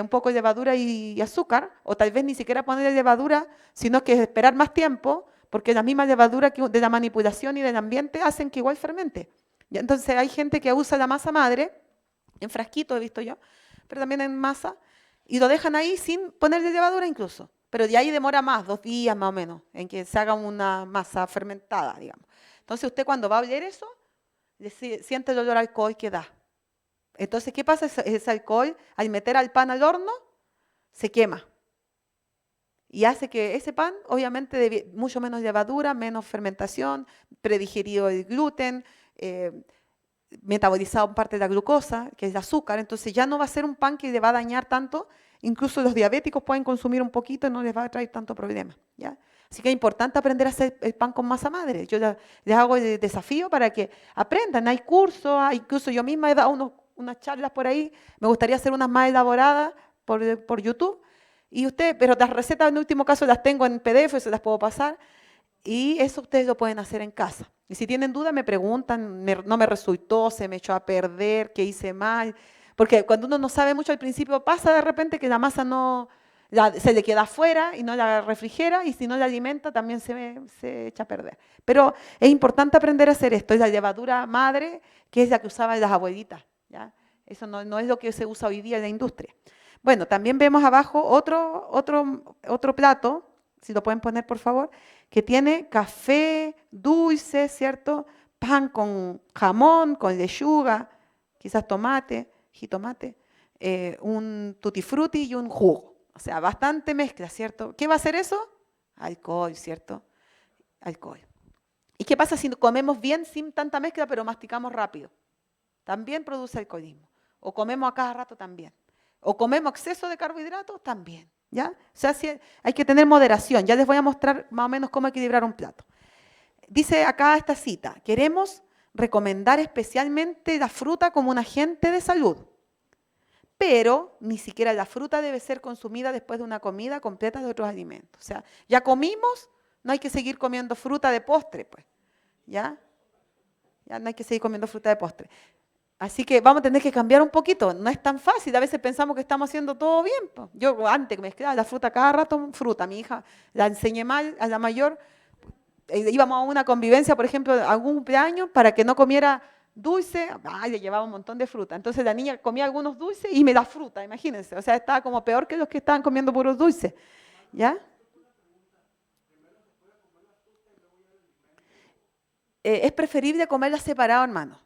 un poco de levadura y azúcar, o tal vez ni siquiera ponerle levadura, sino que esperar más tiempo, porque la misma levadura de la manipulación y del ambiente hacen que igual fermente. ¿Ya? Entonces hay gente que usa la masa madre, en frasquito he visto yo, pero también en masa, y lo dejan ahí sin ponerle levadura incluso. Pero de ahí demora más, 2 días más o menos, en que se haga una masa fermentada, digamos. Entonces usted cuando va a oler eso, siente el olor a alcohol que da. Entonces, ¿qué pasa? Ese alcohol, al meter al pan al horno, se quema. Y hace que ese pan, obviamente, mucho menos levadura, menos fermentación, predigerido el gluten, metabolizado en parte de la glucosa, que es el azúcar. Entonces ya no va a ser un pan que le va a dañar tanto. Incluso los diabéticos pueden consumir un poquito y no les va a traer tanto problema. ¿Ya? Así que es importante aprender a hacer el pan con masa madre. Yo les hago el desafío para que aprendan. Hay cursos, incluso yo misma he dado unas charlas por ahí. Me gustaría hacer unas más elaboradas por YouTube. Pero las recetas en último caso las tengo en PDF, se las puedo pasar. Y eso ustedes lo pueden hacer en casa. Y si tienen duda me preguntan, no me resultó, se me echó a perder, qué hice mal. Porque cuando uno no sabe mucho al principio pasa de repente que la masa se le queda afuera y no la refrigera y si no la alimenta también se echa a perder. Pero es importante aprender a hacer esto. Es la levadura madre, que es la que usaban las abuelitas. ¿Ya? Eso no es lo que se usa hoy día en la industria. Bueno, también vemos abajo otro plato, si lo pueden poner por favor, que tiene café dulce, ¿cierto? Pan con jamón, con lechuga, quizás tomate, jitomate, un tutti frutti y un jugo. O sea, bastante mezcla, ¿cierto? ¿Qué va a hacer eso? Alcohol, ¿cierto? Alcohol. ¿Y qué pasa si comemos bien sin tanta mezcla, pero masticamos rápido? También produce alcoholismo. O comemos a cada rato también. O comemos exceso de carbohidratos también. ¿Ya? O sea, hay que tener moderación. Ya les voy a mostrar más o menos cómo equilibrar un plato. Dice acá esta cita, queremos recomendar especialmente la fruta como un agente de salud, pero ni siquiera la fruta debe ser consumida después de una comida completa de otros alimentos. O sea, ya comimos, no hay que seguir comiendo fruta de postre, pues. ¿Ya? Ya no hay que seguir comiendo fruta de postre. Así que vamos a tener que cambiar un poquito. No es tan fácil. A veces pensamos que estamos haciendo todo bien. Po. Yo antes mezclaba la fruta cada rato, fruta. Mi hija la enseñé mal a la mayor. Íbamos a una convivencia, por ejemplo, a algún cumpleaños, para que no comiera dulce. Ay, le llevaba un montón de fruta. Entonces la niña comía algunos dulces y me da fruta, imagínense. O sea, estaba como peor que los que estaban comiendo puros dulces. ¿Ya? Es preferible comerlas separado, hermano.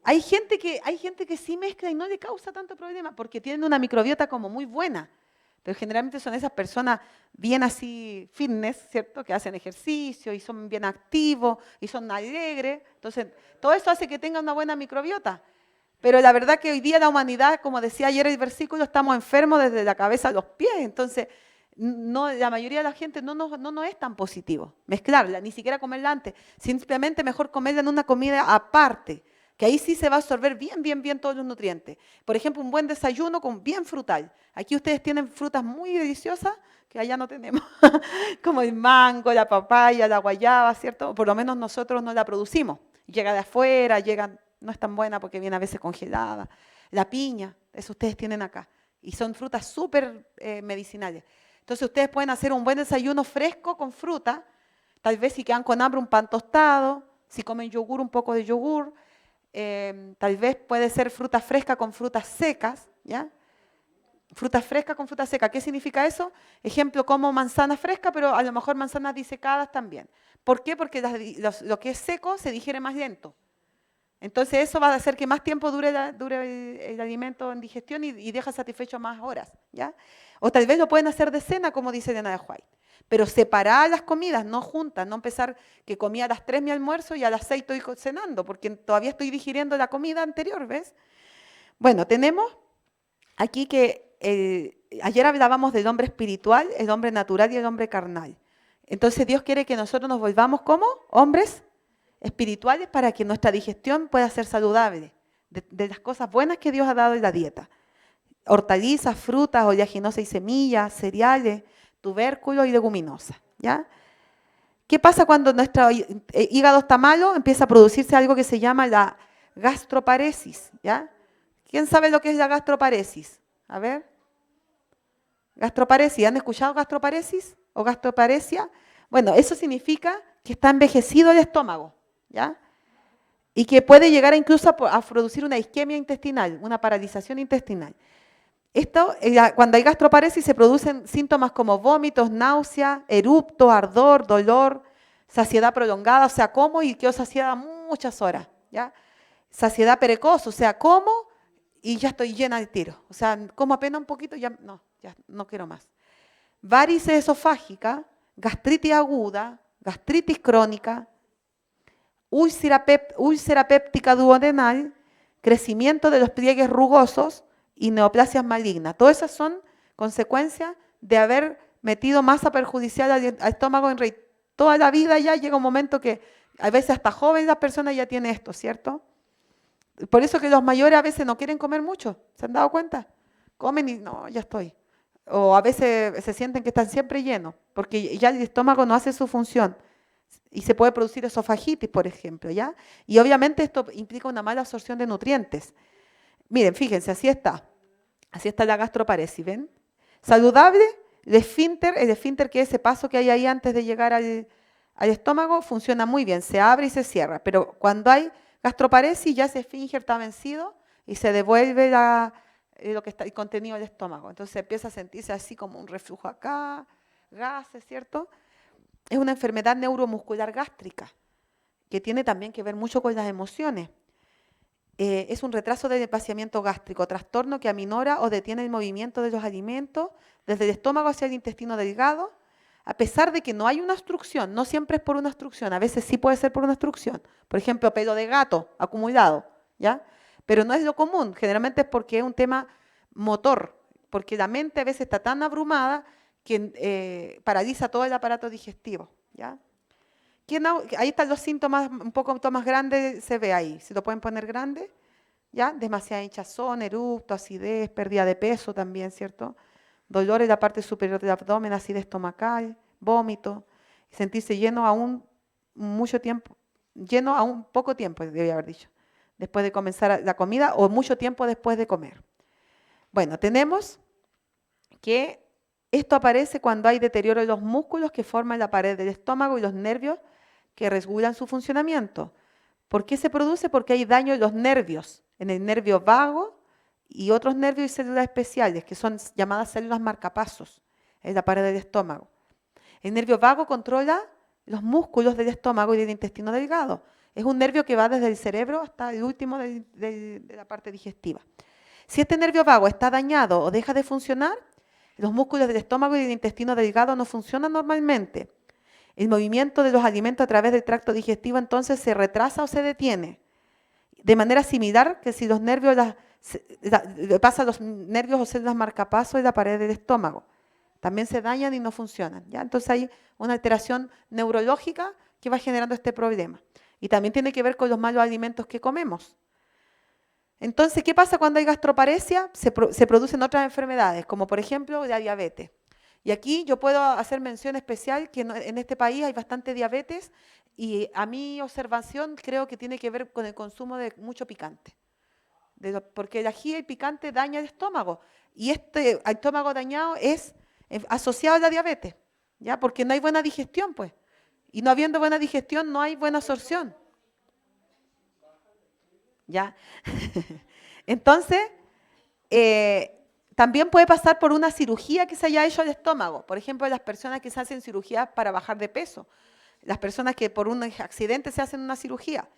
Hay gente que sí mezcla y no le causa tanto problema porque tienen una microbiota como muy buena. Pero generalmente son esas personas bien así fitness, ¿cierto? Que hacen ejercicio y son bien activos y son alegres. Entonces, todo eso hace que tengan una buena microbiota. Pero la verdad que hoy día la humanidad, como decía ayer el versículo, estamos enfermos desde la cabeza a los pies. Entonces, la mayoría de la gente no es tan positivo mezclarla, ni siquiera comerla antes. Simplemente mejor comerla en una comida aparte, que ahí sí se va a absorber bien, bien, bien todos los nutrientes. Por ejemplo, un buen desayuno con bien frutal. Aquí ustedes tienen frutas muy deliciosas que allá no tenemos, como el mango, la papaya, la guayaba, ¿cierto? Por lo menos nosotros no la producimos. Llega de afuera, no es tan buena porque viene a veces congelada. la piña, eso ustedes tienen acá. Y son frutas súper medicinales. Entonces ustedes pueden hacer un buen desayuno fresco con fruta, tal vez si quedan con hambre un pan tostado, si comen yogur un poco de yogur, tal vez puede ser fruta fresca con frutas secas, ¿ya? Fruta fresca con fruta seca. ¿Qué significa eso? Ejemplo, como manzana fresca, pero a lo mejor manzanas disecadas también. ¿Por qué? Porque lo que es seco se digiere más lento. Entonces eso va a hacer que más tiempo dure el alimento en digestión y deja satisfecho más horas, ¿ya? O tal vez lo pueden hacer de cena, como dice Elena de White. Pero separar las comidas, no juntas, no empezar que comí a las 3 mi almuerzo y a las 6 estoy cenando, porque todavía estoy digiriendo la comida anterior, ¿ves? Bueno, tenemos aquí que ayer hablábamos del hombre espiritual, el hombre natural y el hombre carnal. Entonces Dios quiere que nosotros nos volvamos como hombres espirituales para que nuestra digestión pueda ser saludable, de las cosas buenas que Dios ha dado en la dieta. Hortalizas, frutas, oleaginosas y semillas, cereales, tubérculos y leguminosas, ¿ya? ¿Qué pasa cuando nuestro hígado está malo? Empieza a producirse algo que se llama la gastroparesis, ¿ya? ¿Quién sabe lo que es la gastroparesis? A ver. Gastroparesis, ¿han escuchado gastroparesis o gastroparesia? Bueno, eso significa que está envejecido el estómago, ¿ya? Y que puede llegar incluso a producir una isquemia intestinal, una paralización intestinal. Esto, cuando hay gastroparesis se producen síntomas como vómitos, náusea, erupto, ardor, dolor, saciedad prolongada, o sea, como y quedo saciada muchas horas, ¿ya? Saciedad precoz, o sea, como y ya estoy llena de tiro. O sea, como apenas un poquito, ya no quiero más. Varices esofágica, gastritis aguda, gastritis crónica, úlcera péptica duodenal, crecimiento de los pliegues rugosos y neoplasias malignas. Todas esas son consecuencias de haber metido masa perjudicial al estómago en toda la vida. Ya llega un momento que a veces hasta joven la persona ya tiene esto, ¿cierto? Por eso que los mayores a veces no quieren comer mucho, ¿se han dado cuenta? Comen y no, ya estoy. O a veces se sienten que están siempre llenos, porque ya el estómago no hace su función. Y se puede producir esofagitis, por ejemplo, ¿ya? Y obviamente esto implica una mala absorción de nutrientes. Miren, fíjense, así está. Así está la gastroparesis, ¿ven? Saludable, el esfínter que es ese paso que hay ahí antes de llegar al estómago, funciona muy bien, se abre y se cierra. Pero cuando hay gastroparesis ya ese esfínter está vencido y se devuelve lo que está, el contenido del estómago. Entonces empieza a sentirse así como un reflujo acá, gases, ¿cierto? Es una enfermedad neuromuscular gástrica que tiene también que ver mucho con las emociones. Es un retraso del vaciamiento gástrico, trastorno que aminora o detiene el movimiento de los alimentos desde el estómago hacia el intestino delgado, a pesar de que no hay una obstrucción, no siempre es por una obstrucción, a veces sí puede ser por una obstrucción. Por ejemplo, pelo de gato acumulado, ¿ya? Pero no es lo común, generalmente es porque es un tema motor, porque la mente a veces está tan abrumada que paraliza todo el aparato digestivo, ¿ya? Ahí están los síntomas, un poco más grandes se ve ahí, si lo pueden poner grande, ¿ya? Demasiada hinchazón, eructo, acidez, pérdida de peso también, ¿cierto? Dolor en la parte superior del abdomen, acidez estomacal, vómito, sentirse lleno aún mucho tiempo, lleno aún poco tiempo, debería haber dicho, después de comenzar la comida o mucho tiempo después de comer. Bueno, tenemos que esto aparece cuando hay deterioro de los músculos que forman la pared del estómago y los nervios que regulan su funcionamiento. ¿Por qué se produce? Porque hay daño en los nervios, en el nervio vago y otros nervios y células especiales, que son llamadas células marcapasos, en la pared del estómago. El nervio vago controla los músculos del estómago y del intestino delgado. Es un nervio que va desde el cerebro hasta el último de la parte digestiva. Si este nervio vago está dañado o deja de funcionar, los músculos del estómago y del intestino delgado no funcionan normalmente. El movimiento de los alimentos a través del tracto digestivo entonces se retrasa o se detiene. De manera similar que si los nervios le pasa a los nervios o células marcapasos en la pared del estómago. También se dañan y no funcionan, ¿ya? Entonces hay una alteración neurológica que va generando este problema. Y también tiene que ver con los malos alimentos que comemos. Entonces, ¿qué pasa cuando hay gastroparesia? Se producen otras enfermedades, como por ejemplo la diabetes. Y aquí yo puedo hacer mención especial que en este país hay bastante diabetes y a mi observación creo que tiene que ver con el consumo de mucho picante. porque el ají y el picante daña el estómago. Y este estómago dañado es asociado a la diabetes, ¿ya? Porque no hay buena digestión, pues. Y no habiendo buena digestión, no hay buena absorción. ¿Ya? Entonces, también puede pasar por una cirugía que se haya hecho al estómago. Por ejemplo, las personas que se hacen cirugía para bajar de peso. Las personas que por un accidente se hacen una cirugía.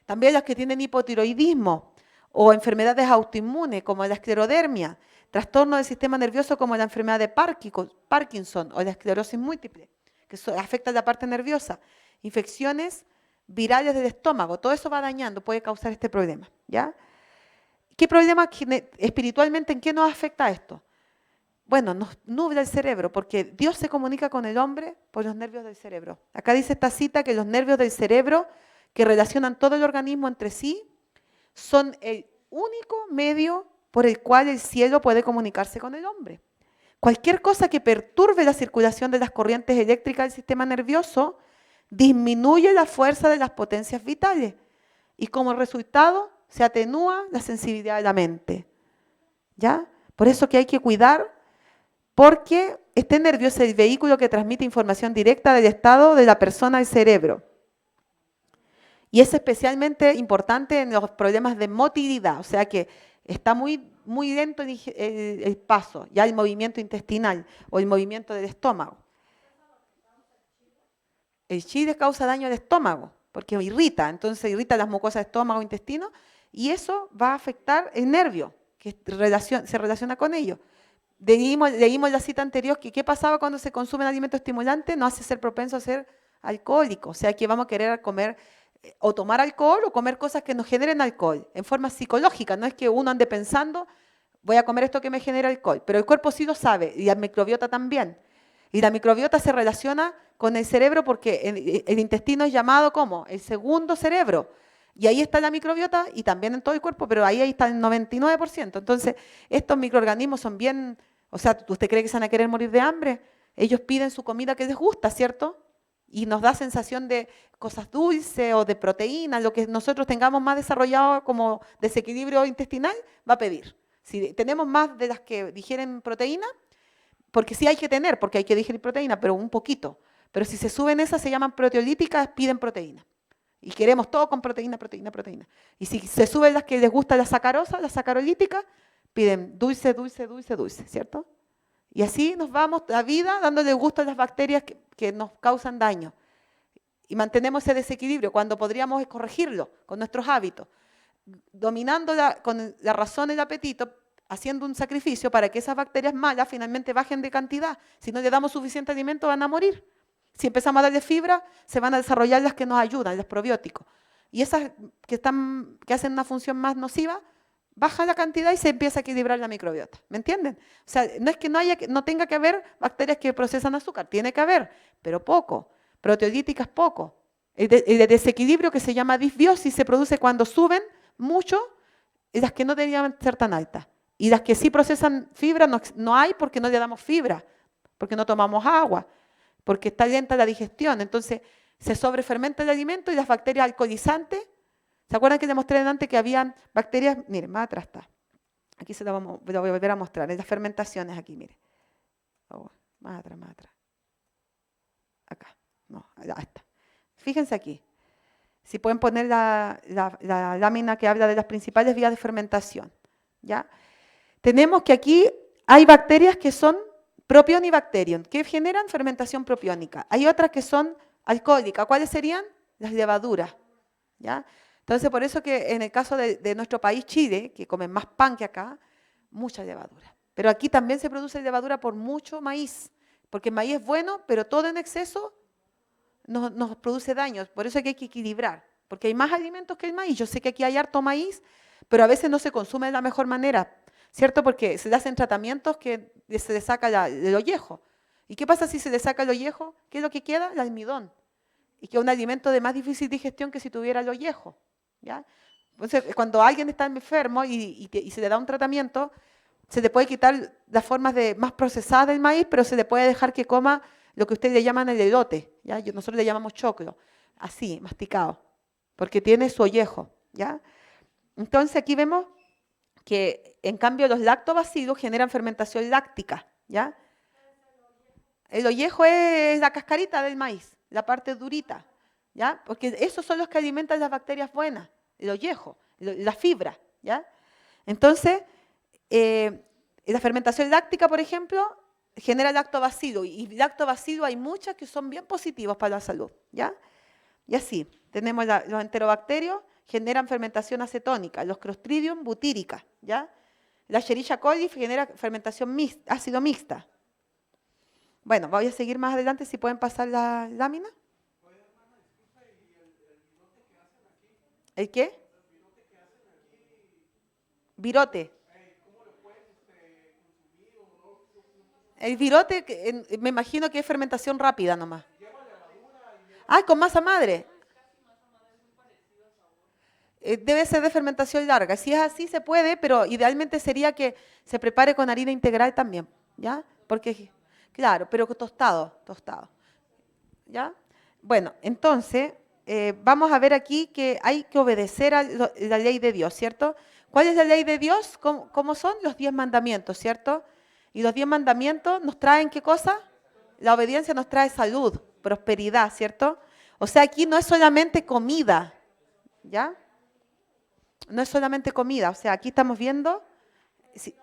También las que tienen hipotiroidismo o enfermedades autoinmunes como la esclerodermia, trastorno del sistema nervioso como la enfermedad de Parkinson o la esclerosis múltiple, que afecta la parte nerviosa, infecciones virales del estómago, todo eso va dañando, puede causar este problema, ¿ya? ¿Qué problema espiritualmente, en qué nos afecta esto? Bueno, nos nubla el cerebro, porque Dios se comunica con el hombre por los nervios del cerebro. Acá dice esta cita que los nervios del cerebro que relacionan todo el organismo entre sí son el único medio por el cual el cielo puede comunicarse con el hombre. Cualquier cosa que perturbe la circulación de las corrientes eléctricas del sistema nervioso disminuye la fuerza de las potencias vitales y como resultado se atenúa la sensibilidad de la mente. ¿Ya? Por eso que hay que cuidar, porque este nervio es el vehículo que transmite información directa del estado de la persona al cerebro. Y es especialmente importante en los problemas de motilidad, o sea que está muy lento el paso, ya el movimiento intestinal o el movimiento del estómago. El chile causa daño al estómago, porque irrita, entonces irrita las mucosas de estómago, intestino, y eso va a afectar el nervio, que se relaciona con ello. Leímos la cita anterior que qué pasaba cuando se consumen alimentos estimulantes, nos hace ser propenso a ser alcohólico, o sea que vamos a querer comer o tomar alcohol o comer cosas que nos generen alcohol, en forma psicológica, no es que uno ande pensando, voy a comer esto que me genera alcohol, pero el cuerpo sí lo sabe, y la microbiota también. Y la microbiota se relaciona con el cerebro porque el intestino es llamado como el segundo cerebro. Y ahí está la microbiota y también en todo el cuerpo, pero ahí está el 99%. Entonces, estos microorganismos son bien, o sea, ¿usted cree que se van a querer morir de hambre? Ellos piden su comida que les gusta, ¿cierto? Y nos da sensación de cosas dulces o de proteínas, lo que nosotros tengamos más desarrollado como desequilibrio intestinal, va a pedir. Si tenemos más de las que digieren proteína, porque sí hay que tener, porque hay que digerir proteína, pero un poquito. Pero si se suben esas, se llaman proteolíticas, piden proteína. Y queremos todo con proteína, proteína, proteína. Y si se suben las que les gusta la sacarosa, la sacarolítica, piden dulce, dulce, dulce, dulce, ¿cierto? Y así nos vamos la vida dándole gusto a las bacterias que nos causan daño. Y mantenemos ese desequilibrio cuando podríamos corregirlo con nuestros hábitos, dominando con la razón el apetito, haciendo un sacrificio para que esas bacterias malas finalmente bajen de cantidad. Si no le damos suficiente alimento, van a morir. Si empezamos a darle fibra, se van a desarrollar las que nos ayudan, los probióticos. Y esas que hacen una función más nociva, baja la cantidad y se empieza a equilibrar la microbiota. ¿Me entienden? O sea, no es que no tenga que haber bacterias que procesan azúcar, tiene que haber, pero poco. Proteolíticas poco. El desequilibrio que se llama disbiosis se produce cuando suben mucho y las que no deberían ser tan altas. Y las que sí procesan fibra no hay porque no le damos fibra, porque no tomamos agua, porque está lenta la digestión. Entonces se sobrefermenta el alimento y las bacterias alcoholizantes. ¿Se acuerdan que les mostré antes que habían bacterias? Miren, más atrás está. Aquí lo voy a volver a mostrar. En las fermentaciones aquí, miren. Oh, más atrás, más atrás. Acá. No, allá está. Fíjense aquí. Si pueden poner la lámina que habla de las principales vías de fermentación. ¿Ya? Tenemos que aquí hay bacterias que son propionibacterium, que generan fermentación propiónica. Hay otras que son alcohólicas. ¿Cuáles serían? Las levaduras. ¿Ya? Entonces, por eso que en el caso de nuestro país, Chile, que comen más pan que acá, mucha levadura. Pero aquí también se produce levadura por mucho maíz, porque el maíz es bueno, pero todo en exceso nos produce daños. Por eso es que hay que equilibrar, porque hay más alimentos que el maíz. Yo sé que aquí hay harto maíz, pero a veces no se consume de la mejor manera, ¿cierto? Porque se le hacen tratamientos que se le saca el ollejo. ¿Y qué pasa si se le saca el ollejo? ¿Qué es lo que queda? El almidón. Y que es un alimento de más difícil digestión que si tuviera el ollejo. ¿Ya? Entonces, cuando alguien está enfermo y se le da un tratamiento, se le puede quitar las formas más procesadas del maíz, pero se le puede dejar que coma lo que ustedes le llaman el elote. ¿Ya? Nosotros le llamamos choclo, así, masticado, porque tiene su ollejo. ¿Ya? Entonces aquí vemos que en cambio los lactobacilos generan fermentación láctica, ¿ya? El ollejo es la cascarita del maíz, la parte durita, ¿ya? Porque esos son los que alimentan las bacterias buenas, el ollejo, la fibra, ¿ya? Entonces, la fermentación láctica, por ejemplo, genera lactobacilo, y lactobacilo hay muchas que son bien positivos para la salud, ¿ya? Y así, tenemos los enterobacterios, generan fermentación acetónica, los Clostridium butírica, ¿ya? La Escherichia coli genera fermentación ácido mixta. Bueno, voy a seguir más adelante, si pueden pasar la lámina. ¿El qué? Virote. El virote, me imagino que es fermentación rápida nomás. Ah, con masa madre. Debe ser de fermentación larga. Si es así, se puede, pero idealmente sería que se prepare con harina integral también, ¿ya? Porque, claro, pero tostado, ¿ya? Bueno, entonces, vamos a ver aquí que hay que obedecer a la ley de Dios, ¿cierto? ¿Cuál es la ley de Dios? ¿Cómo son? Los 10 mandamientos, ¿cierto? Y los 10 mandamientos nos traen, ¿qué cosa? La obediencia nos trae salud, prosperidad, ¿cierto? O sea, aquí no es solamente comida, ¿ya? No es solamente comida, o sea, aquí estamos viendo. Sí,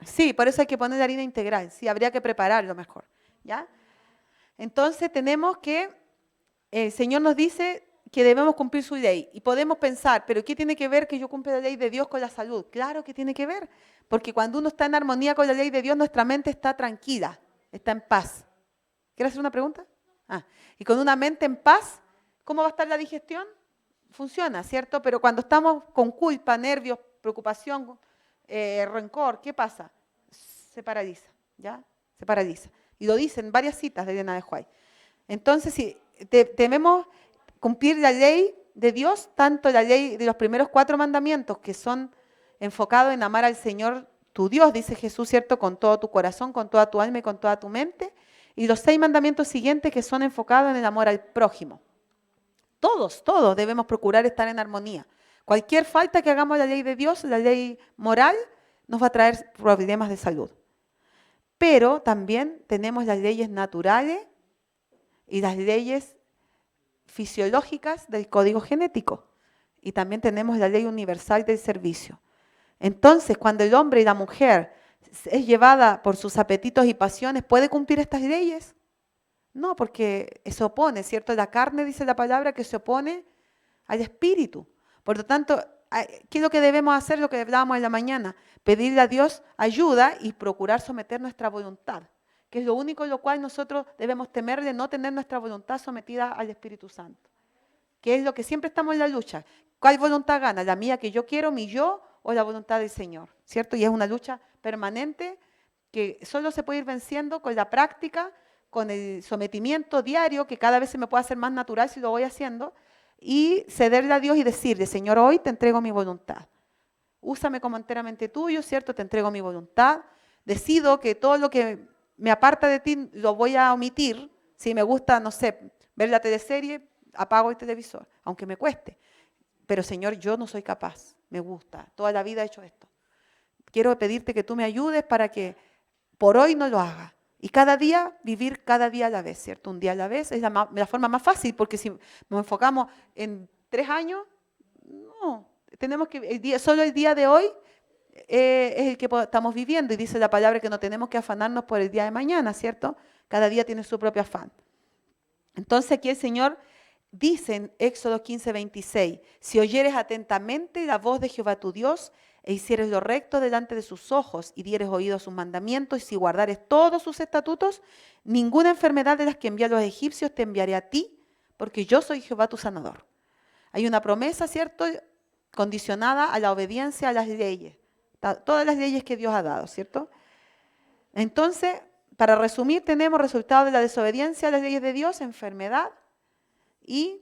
sí, por eso hay que poner harina integral, sí, habría que prepararlo mejor, ¿ya? Entonces tenemos que, el Señor nos dice que debemos cumplir su ley, y podemos pensar, pero ¿qué tiene que ver que yo cumpla la ley de Dios con la salud? Claro que tiene que ver, porque cuando uno está en armonía con la ley de Dios, nuestra mente está tranquila, está en paz. ¿Quieres hacer una pregunta? Y con una mente en paz, ¿cómo va a estar la digestión? Funciona, ¿cierto? Pero cuando estamos con culpa, nervios, preocupación, rencor, ¿qué pasa? Se paraliza, ¿ya? Se paraliza. Y lo dicen varias citas de Elena de White. Entonces, si debemos cumplir la ley de Dios, tanto la ley de los primeros 4 mandamientos, que son enfocados en amar al Señor tu Dios, dice Jesús, ¿cierto? Con todo tu corazón, con toda tu alma y con toda tu mente. Y los 6 mandamientos siguientes, que son enfocados en el amor al prójimo. Todos debemos procurar estar en armonía. Cualquier falta que hagamos a la ley de Dios, la ley moral, nos va a traer problemas de salud. Pero también tenemos las leyes naturales y las leyes fisiológicas del código genético. Y también tenemos la ley universal del servicio. Entonces, cuando el hombre y la mujer es llevada por sus apetitos y pasiones, ¿puede cumplir estas leyes? No, porque se opone, ¿cierto? La carne, dice la palabra, que se opone al espíritu. Por lo tanto, ¿qué es lo que debemos hacer? Lo que hablábamos en la mañana, pedirle a Dios ayuda y procurar someter nuestra voluntad, que es lo único en lo cual nosotros debemos temerle, no tener nuestra voluntad sometida al Espíritu Santo, que es lo que siempre estamos en la lucha. ¿Cuál voluntad gana? ¿La mía que yo quiero, mi yo, o la voluntad del Señor? ¿Cierto? Y es una lucha permanente que solo se puede ir venciendo con la práctica, con el sometimiento diario, que cada vez se me puede hacer más natural si lo voy haciendo, y cederle a Dios y decirle, Señor, hoy te entrego mi voluntad. Úsame como enteramente tuyo, ¿cierto? Te entrego mi voluntad. Decido que todo lo que me aparta de ti lo voy a omitir. Si me gusta, no sé, ver la teleserie, apago el televisor, aunque me cueste. Pero Señor, yo no soy capaz, me gusta, toda la vida he hecho esto. Quiero pedirte que tú me ayudes para que por hoy no lo haga. Y cada día, vivir cada día a la vez, ¿cierto? Un día a la vez es la forma más fácil, porque si nos enfocamos en 3 años, no, tenemos que, solo el día de hoy es el que estamos viviendo, y dice la palabra que no tenemos que afanarnos por el día de mañana, ¿cierto? Cada día tiene su propio afán. Entonces aquí el Señor dice en Éxodo 15:26, si oyeres atentamente la voz de Jehová tu Dios, e hicieres lo recto delante de sus ojos, y dieres oído a sus mandamientos, y si guardares todos sus estatutos, ninguna enfermedad de las que envié a los egipcios te enviaré a ti, porque yo soy Jehová tu sanador. Hay una promesa, ¿cierto?, condicionada a la obediencia a las leyes, todas las leyes que Dios ha dado, ¿cierto? Entonces, para resumir, tenemos resultado de la desobediencia a las leyes de Dios, enfermedad, y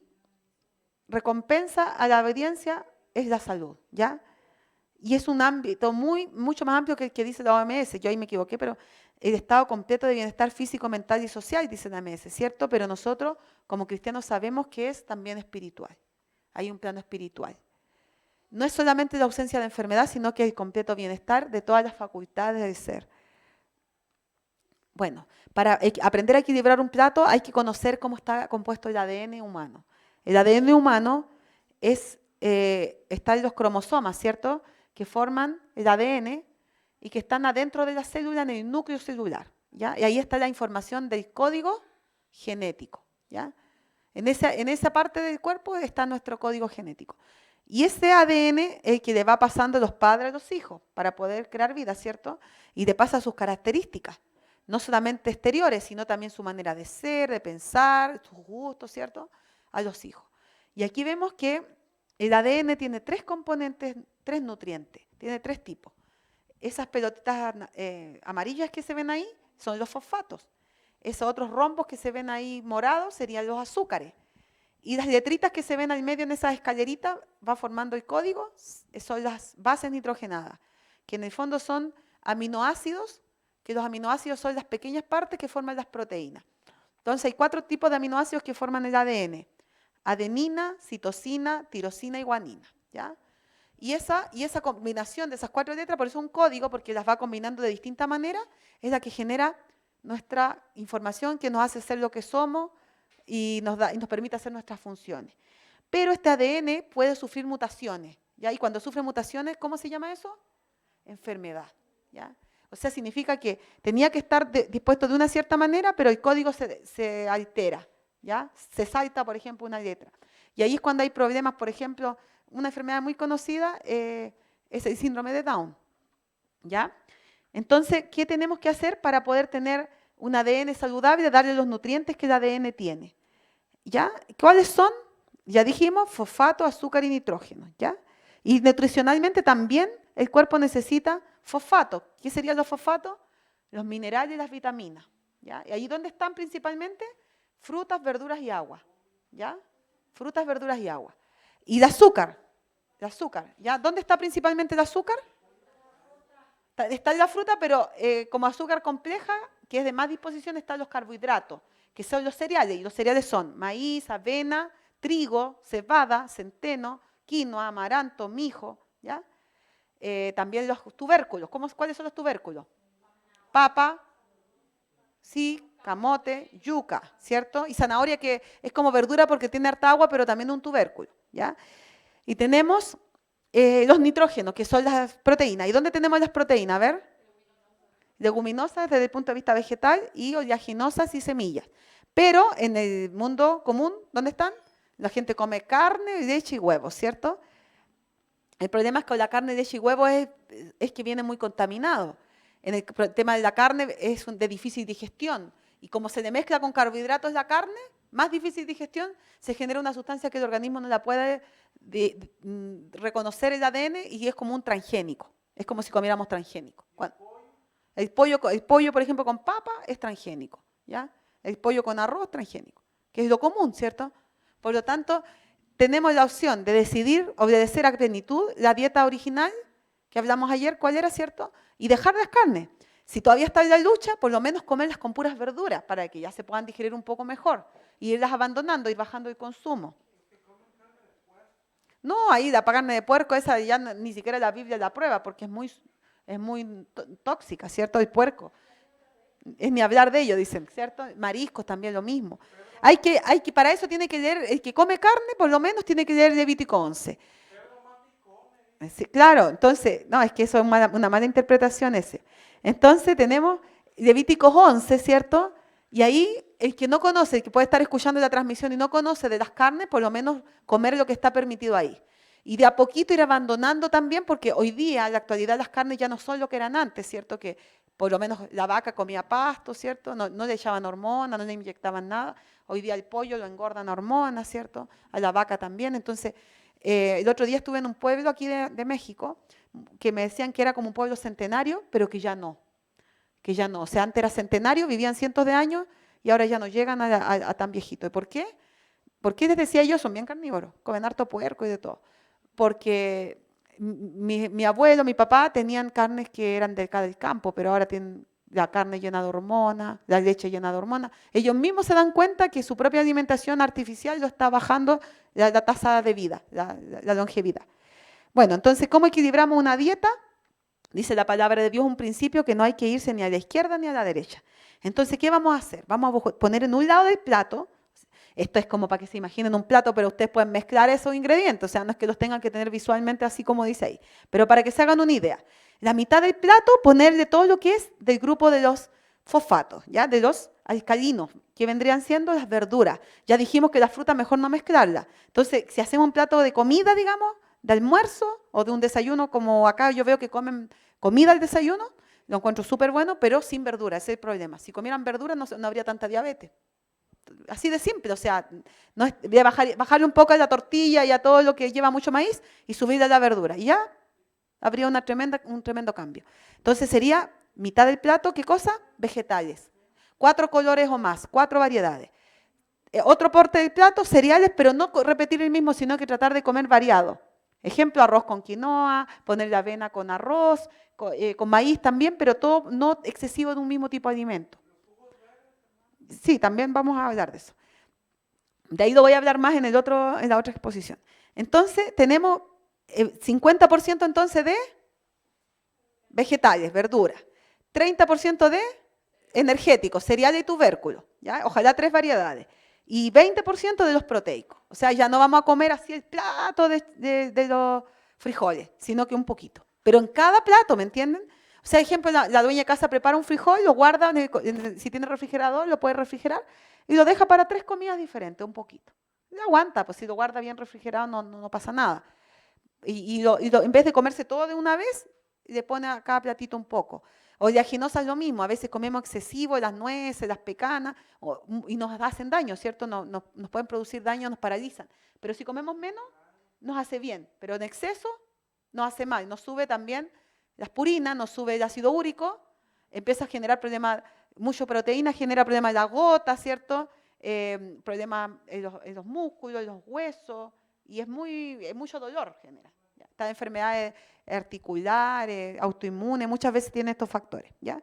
recompensa a la obediencia es la salud, ¿ya? Y es un ámbito mucho más amplio que el que dice la OMS. Yo ahí me equivoqué, pero el estado completo de bienestar físico, mental y social, dice la OMS, ¿cierto? Pero nosotros, como cristianos, sabemos que es también espiritual. Hay un plano espiritual. no es solamente la ausencia de enfermedad, sino que el completo bienestar de todas las facultades del ser. Bueno, para aprender a equilibrar un plato hay que conocer cómo está compuesto el ADN humano. El ADN humano está en los cromosomas, ¿cierto? Que forman el ADN y que están adentro de la célula en el núcleo celular, ¿ya? Y ahí está la información del código genético, ¿ya? En esa parte del cuerpo está nuestro código genético. Y ese ADN es el que le va pasando los padres a los hijos para poder crear vida, ¿cierto? Y le pasa sus características, no solamente exteriores, sino también su manera de ser, de pensar, sus gustos, ¿cierto? A los hijos. Y aquí vemos que el ADN tiene 3 componentes, 3 nutrientes, tiene 3 tipos. Esas pelotitas amarillas que se ven ahí son los fosfatos. Esos otros rombos que se ven ahí morados serían los azúcares. Y las letritas que se ven al medio en esas escaleritas va formando el código, son las bases nitrogenadas, que en el fondo son aminoácidos, que los aminoácidos son las pequeñas partes que forman las proteínas. Entonces hay 4 tipos de aminoácidos que forman el ADN: adenina, citosina, tirosina y guanina, ¿ya? Y esa combinación de esas 4 letras, por eso es un código, porque las va combinando de distinta manera, es la que genera nuestra información, que nos hace ser lo que somos y nos permite hacer nuestras funciones. Pero este ADN puede sufrir mutaciones, ¿ya? Y cuando sufre mutaciones, ¿cómo se llama eso? Enfermedad, ¿ya? O sea, significa que tenía que estar dispuesto de una cierta manera, pero el código se altera, ¿ya? Se salta, por ejemplo, una letra. Y ahí es cuando hay problemas, por ejemplo, una enfermedad muy conocida es el síndrome de Down, ¿ya? Entonces, ¿qué tenemos que hacer para poder tener un ADN saludable, darle los nutrientes que el ADN tiene? ¿Ya? ¿Cuáles son? Ya dijimos, fosfato, azúcar y nitrógeno, ¿ya? Y nutricionalmente también el cuerpo necesita fosfato. ¿Qué serían los fosfatos? Los minerales y las vitaminas, ¿ya? ¿Y ahí dónde están principalmente? Frutas, verduras y agua, ¿ya? Frutas, verduras y agua. Y el azúcar, ¿ya? ¿Dónde está principalmente el azúcar? Está en la fruta, pero como azúcar compleja, que es de más disposición, están los carbohidratos, que son los cereales. Y los cereales son maíz, avena, trigo, cebada, centeno, quinoa, amaranto, mijo, ¿ya? También los tubérculos. ¿Cuáles son los tubérculos? Papa, sí, camote, yuca, ¿cierto? Y zanahoria, que es como verdura porque tiene harta agua, pero también un tubérculo, ¿ya? Y tenemos los nitrógenos, que son las proteínas. ¿Y dónde tenemos las proteínas? A ver. Leguminosas desde el punto de vista vegetal y oleaginosas y semillas. Pero en el mundo común, ¿dónde están? La gente come carne, leche y huevos, ¿cierto? El problema es que la carne, leche y huevos es que viene muy contaminado. En el tema de la carne es de difícil digestión. Y como se le mezcla con carbohidratos la carne, más difícil digestión, se genera una sustancia que el organismo no la puede reconocer el ADN y es como un transgénico. Es como si comiéramos transgénico. El pollo, por ejemplo, con papa es transgénico, ¿ya? El pollo con arroz transgénico, que es lo común, ¿cierto? Por lo tanto, tenemos la opción de decidir obedecer a plenitud la dieta original que hablamos ayer, ¿cuál era, cierto? Y dejar las carnes. Si todavía está en la lucha, por lo menos comerlas con puras verduras para que ya se puedan digerir un poco mejor. Y irlas abandonando, ir bajando el consumo. No, ahí la carne de puerco, esa ya ni siquiera la Biblia la prueba porque es muy tóxica, ¿cierto? El puerco. Es ni hablar de ello, dicen, ¿cierto? Mariscos también lo mismo. Para eso tiene que leer, el que come carne, por lo menos tiene que leer Levítico 11. Sí, claro, entonces, no, es que eso es una mala interpretación ese. Entonces tenemos Levíticos 11, ¿cierto? Y ahí el que no conoce, el que puede estar escuchando la transmisión y no conoce de las carnes, por lo menos comer lo que está permitido ahí. Y de a poquito ir abandonando también, porque hoy día, en la actualidad, las carnes ya no son lo que eran antes, ¿cierto? Que por lo menos la vaca comía pasto, ¿cierto? No le echaban hormonas, no le inyectaban nada. Hoy día el pollo lo engordan hormonas, ¿cierto? A la vaca también. Entonces, el otro día estuve en un pueblo aquí de México que me decían que era como un pueblo centenario, pero que ya no. Que ya no. O sea, antes era centenario, vivían cientos de años y ahora ya no llegan a tan viejito. ¿Y por qué? Porque les decía yo, son bien carnívoros, comen harto puerco y de todo. Porque mi abuelo, mi papá tenían carnes que eran de acá del campo, pero ahora tienen la carne llena de hormonas, la leche llena de hormonas. Ellos mismos se dan cuenta que su propia alimentación artificial lo está bajando la tasa de vida, la longevidad. Bueno, entonces, ¿cómo equilibramos una dieta? Dice la palabra de Dios un principio que no hay que irse ni a la izquierda ni a la derecha. Entonces, ¿qué vamos a hacer? Vamos a poner en un lado del plato, esto es como para que se imaginen un plato, pero ustedes pueden mezclar esos ingredientes, o sea, no es que los tengan que tener visualmente así como dice ahí, pero para que se hagan una idea. La mitad del plato, ponerle todo lo que es del grupo de los fosfatos, ¿ya? De los alcalinos, que vendrían siendo las verduras. Ya dijimos que la fruta mejor no mezclarla. Entonces, si hacemos un plato de comida, digamos, de almuerzo o de un desayuno, como acá yo veo que comen comida al desayuno, lo encuentro súper bueno, pero sin verdura, ese es el problema. Si comieran verdura no habría tanta diabetes. Así de simple, o sea, no es, voy a bajarle un poco a la tortilla y a todo lo que lleva mucho maíz y subirle a la verdura. Y ya habría un tremendo cambio. Entonces sería mitad del plato, ¿qué cosa? Vegetales. 4 colores o más, 4 variedades. Otro porte del plato, cereales, pero no repetir el mismo, sino que tratar de comer variado. Ejemplo, arroz con quinoa, poner la avena con arroz, con maíz también, pero todo no excesivo de un mismo tipo de alimento. Sí, también vamos a hablar de eso. De ahí lo voy a hablar más en la otra exposición. Entonces, tenemos 50% entonces de vegetales, verduras, 30% de energéticos, cereales y tubérculos, ¿ya? Ojalá 3 variedades, y 20% de los proteicos. O sea, ya no vamos a comer así el plato de los frijoles, sino que un poquito. Pero en cada plato, ¿me entienden? O sea, ejemplo, la dueña de casa prepara un frijol, lo guarda, si tiene refrigerador, lo puede refrigerar, y lo deja para 3 comidas diferentes, un poquito. Y aguanta, pues si lo guarda bien refrigerado no pasa nada. En vez de comerse todo de una vez, le pone a cada platito un poco. Oleaginosa es lo mismo, a veces comemos excesivo las nueces, las pecanas, y nos hacen daño, ¿cierto? Nos pueden producir daño, nos paralizan. Pero si comemos menos, nos hace bien. Pero en exceso, nos hace mal. Nos sube también las purinas, nos sube el ácido úrico, empieza a generar problemas, mucha proteína genera problemas en la gota, ¿cierto? Problemas en los músculos, en los huesos, y mucho dolor genera. ¿Ya? Estas enfermedades articulares, autoinmunes, muchas veces tienen estos factores. ¿Ya?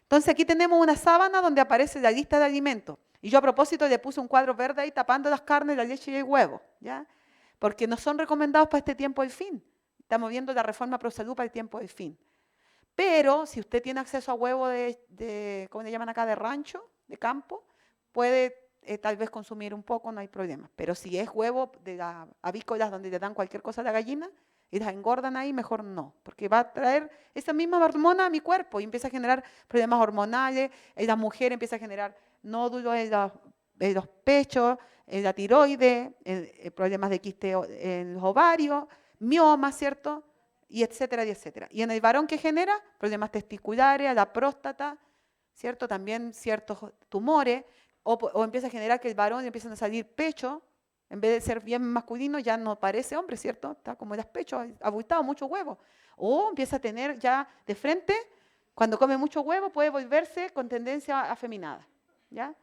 Entonces aquí tenemos una sábana donde aparece la lista de alimentos. Y yo a propósito le puse un cuadro verde ahí tapando las carnes, la leche y el huevo. ¿Ya? Porque no son recomendados para este tiempo del fin. Estamos viendo la reforma pro salud para el tiempo del fin. Pero si usted tiene acceso a huevo ¿cómo le llaman acá? De rancho, de campo, puede tal vez consumir un poco, no hay problema. Pero si es huevo de las avícolas donde le dan cualquier cosa a la gallina y las engordan ahí, mejor no, porque va a traer esa misma hormona a mi cuerpo y empieza a generar problemas hormonales, la mujer empieza a generar nódulos en los pechos, en la tiroides, problemas de quiste en los ovarios, miomas, ¿cierto? Y etcétera, y etcétera. Y en el varón, ¿qué genera? Problemas testiculares, a la próstata, ¿cierto? También ciertos tumores, o empieza a generar que el varón le empiezan a salir pecho, en vez de ser bien masculino, ya no parece hombre, ¿cierto? Está como el pecho, abultado, mucho huevo. O empieza a tener ya de frente, cuando come mucho huevo, puede volverse con tendencia afeminada, ¿ya?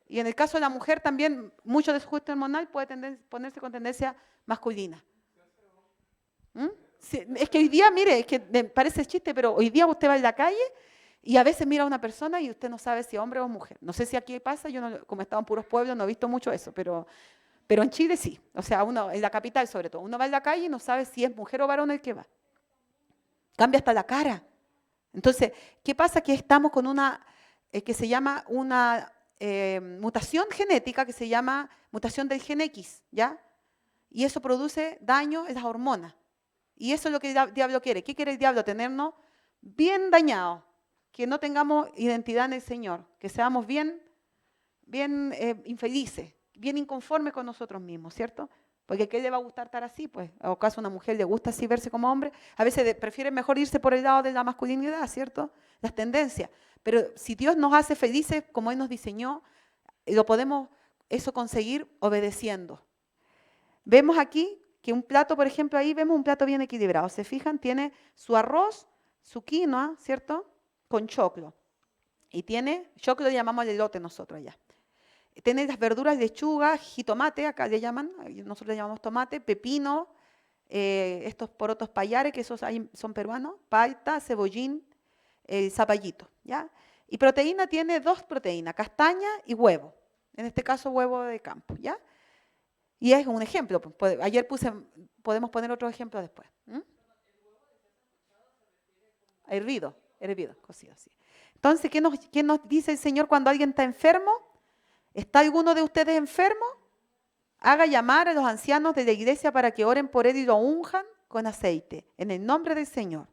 Y en el caso de la mujer también, mucho desjusto hormonal puede ponerse con tendencia masculina. ¿Mm? Sí, es que hoy día, mire, es que me parece chiste, pero hoy día usted va en la calle y a veces mira a una persona y usted no sabe si es hombre o mujer. No sé si aquí pasa, yo no, como he estado en puros pueblos no he visto mucho eso, pero en Chile sí. O sea, uno, en la capital sobre todo, uno va en la calle y no sabe si es mujer o varón el que va. Cambia hasta la cara. Entonces, ¿qué pasa? Que estamos con una, que se llama una mutación genética, que se llama mutación del gen X, ¿ya? Y eso produce daño en las hormonas. Y eso es lo que el diablo quiere. ¿Qué quiere el diablo? Tenernos bien dañados, que no tengamos identidad en el Señor, que seamos bien infelices, bien inconformes con nosotros mismos, ¿cierto? Porque ¿a qué le va a gustar estar así? Pues, ¿o acaso a una mujer le gusta así verse como hombre? A veces prefiere mejor irse por el lado de la masculinidad, ¿cierto? Las tendencias. Pero si Dios nos hace felices como Él nos diseñó, lo podemos eso conseguir obedeciendo. Vemos aquí que un plato, por ejemplo, ahí vemos un plato bien equilibrado. ¿Se fijan? Tiene su arroz, su quinoa, ¿cierto? Con choclo. Y tiene, choclo le llamamos al elote nosotros allá. Tiene las verduras, lechuga, jitomate, acá le llaman, nosotros le llamamos tomate, pepino, estos porotos payares, que esos son peruanos, palta, cebollín, zapallito, ¿ya? Y proteína tiene 2 proteínas, castaña y huevo. En este caso huevo de campo, ¿ya? Y es un ejemplo. Ayer podemos poner otro ejemplo después. Hervido, cocido, sí. Entonces, ¿qué nos dice el Señor cuando alguien está enfermo? ¿Está alguno de ustedes enfermo? Haga llamar a los ancianos de la iglesia para que oren por él y lo unjan con aceite, en el nombre del Señor.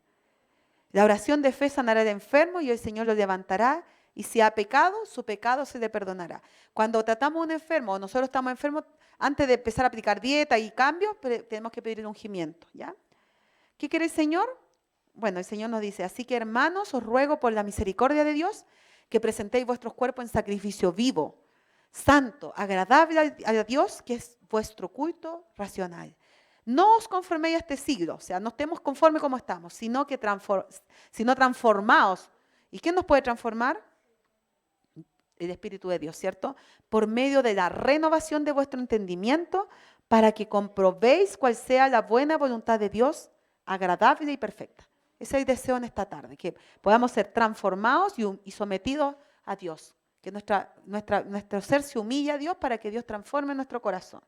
La oración de fe sanará al enfermo y el Señor lo levantará, y si ha pecado, su pecado se le perdonará. Cuando tratamos a un enfermo, o nosotros estamos enfermos, antes de empezar a aplicar dieta y cambios, tenemos que pedir el ungimiento, ¿ya? ¿Qué quiere el Señor? Bueno, el Señor nos dice, así que hermanos, os ruego por la misericordia de Dios que presentéis vuestros cuerpos en sacrificio vivo, santo, agradable a Dios, que es vuestro culto racional. No os conforméis a este siglo, o sea, no estemos conformes como estamos, sino transformaos. ¿Y quién nos puede transformar? El Espíritu de Dios, ¿cierto? Por medio de la renovación de vuestro entendimiento, para que comprobéis cuál sea la buena voluntad de Dios, agradable y perfecta. Ese es el deseo en esta tarde, que podamos ser transformados y sometidos a Dios. Que nuestro ser se humille a Dios para que Dios transforme nuestro corazón.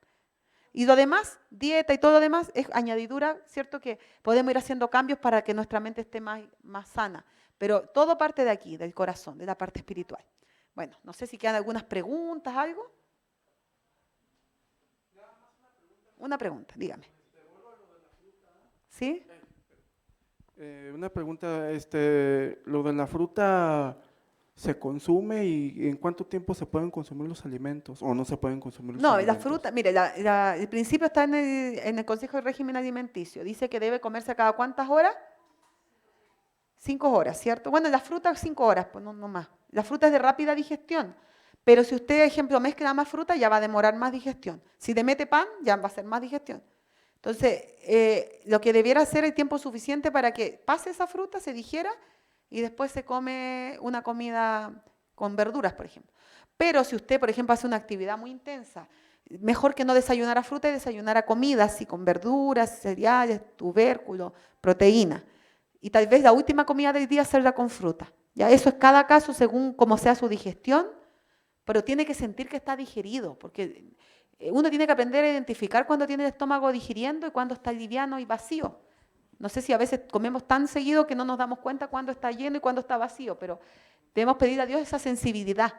Y lo demás, dieta y todo lo demás, es añadidura, ¿cierto? Que podemos ir haciendo cambios para que nuestra mente esté más sana. Pero todo parte de aquí, del corazón, de la parte espiritual. Bueno, no sé si quedan algunas preguntas, algo. Una pregunta, dígame. ¿Sí? Una pregunta, lo de la fruta se consume y ¿en cuánto tiempo se pueden consumir los alimentos o no se pueden consumir los No, la alimentos? fruta, mire, el principio está en el Consejo de Régimen Alimenticio. Dice que debe comerse cada ¿cuántas horas? 5 horas, ¿cierto? Bueno, la fruta 5 horas, pues no más. La fruta es de rápida digestión. Pero si usted, ejemplo, mezcla más fruta, ya va a demorar más digestión. Si le mete pan, ya va a ser más digestión. Entonces, lo que debiera ser el tiempo suficiente para que pase esa fruta, se digiera y después se come una comida con verduras, por ejemplo. Pero si usted, por ejemplo, hace una actividad muy intensa, mejor que no desayunara fruta y desayunara comidas, así con verduras, cereales, tubérculos, proteína. Y tal vez la última comida del día hacerla con fruta. Ya eso es cada caso según cómo sea su digestión, pero tiene que sentir que está digerido, porque uno tiene que aprender a identificar cuando tiene el estómago digiriendo y cuando está liviano y vacío. No sé si a veces comemos tan seguido que no nos damos cuenta cuándo está lleno y cuándo está vacío, pero debemos pedir a Dios esa sensibilidad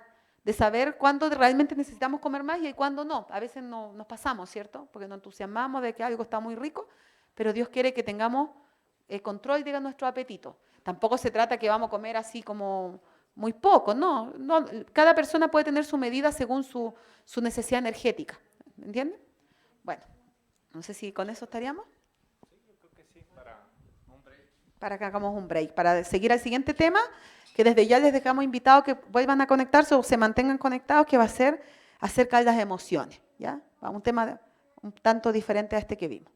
de saber cuándo realmente necesitamos comer más y cuándo no. A veces nos pasamos, ¿cierto? Porque nos entusiasmamos de que algo está muy rico, pero Dios quiere que tengamos control de nuestro apetito. Tampoco se trata que vamos a comer así como muy poco, no. Cada persona puede tener su medida según su necesidad energética, ¿entienden? Bueno, no sé si con eso estaríamos. Sí, yo creo que sí, para un break. Para que hagamos un break, para seguir al siguiente tema, que desde ya les dejamos invitados que vuelvan a conectarse o se mantengan conectados, que va a ser acerca de las emociones, ¿ya? Un tema un tanto diferente a este que vimos.